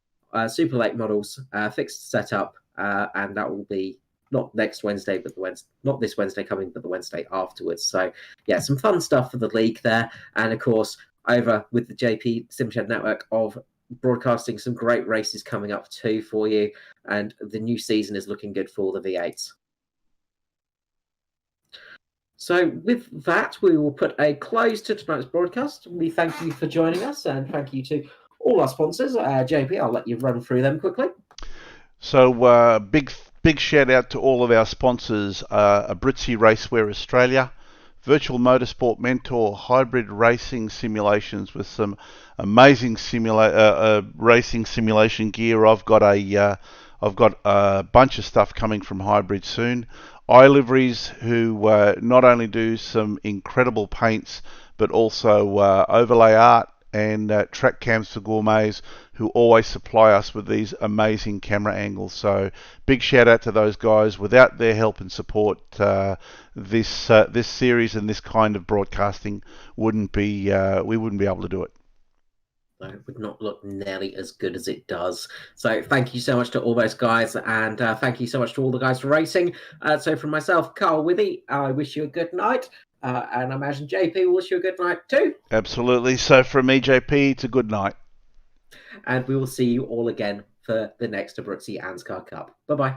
super late models, fixed setup, and that will be not next Wednesday, but not this Wednesday coming, but the Wednesday afterwards. So yeah, some fun stuff for the league there, and of course over with the JP Simshed Network of broadcasting some great races coming up too for you, and the new season is looking good for the V8s. So with that, we will put a close to tonight's broadcast. We thank you for joining us, and thank you to all our sponsors. JP, I'll let you run through them quickly. So big shout out to all of our sponsors: Abruzzi Racewear Australia, Virtual Motorsport Mentor, Hybrid Racing Simulations with some amazing racing simulation gear. I've got a bunch of stuff coming from Hybrid soon. iLiveries, who not only do some incredible paints but also overlay art, and track cams for gourmets, who always supply us with these amazing camera angles. So big shout out to those guys. Without their help and support, this series and this kind of broadcasting we wouldn't be able to do it. It would not look nearly as good as it does. So thank you so much to all those guys, and thank you so much to all the guys for racing. So from myself, Carl Withy, I wish you a good night. And I imagine JP will wish you a good night too. Absolutely. So from me, JP, it's a good night. And we will see you all again for the next Abruzzi ANSCAR Cup. Bye-bye.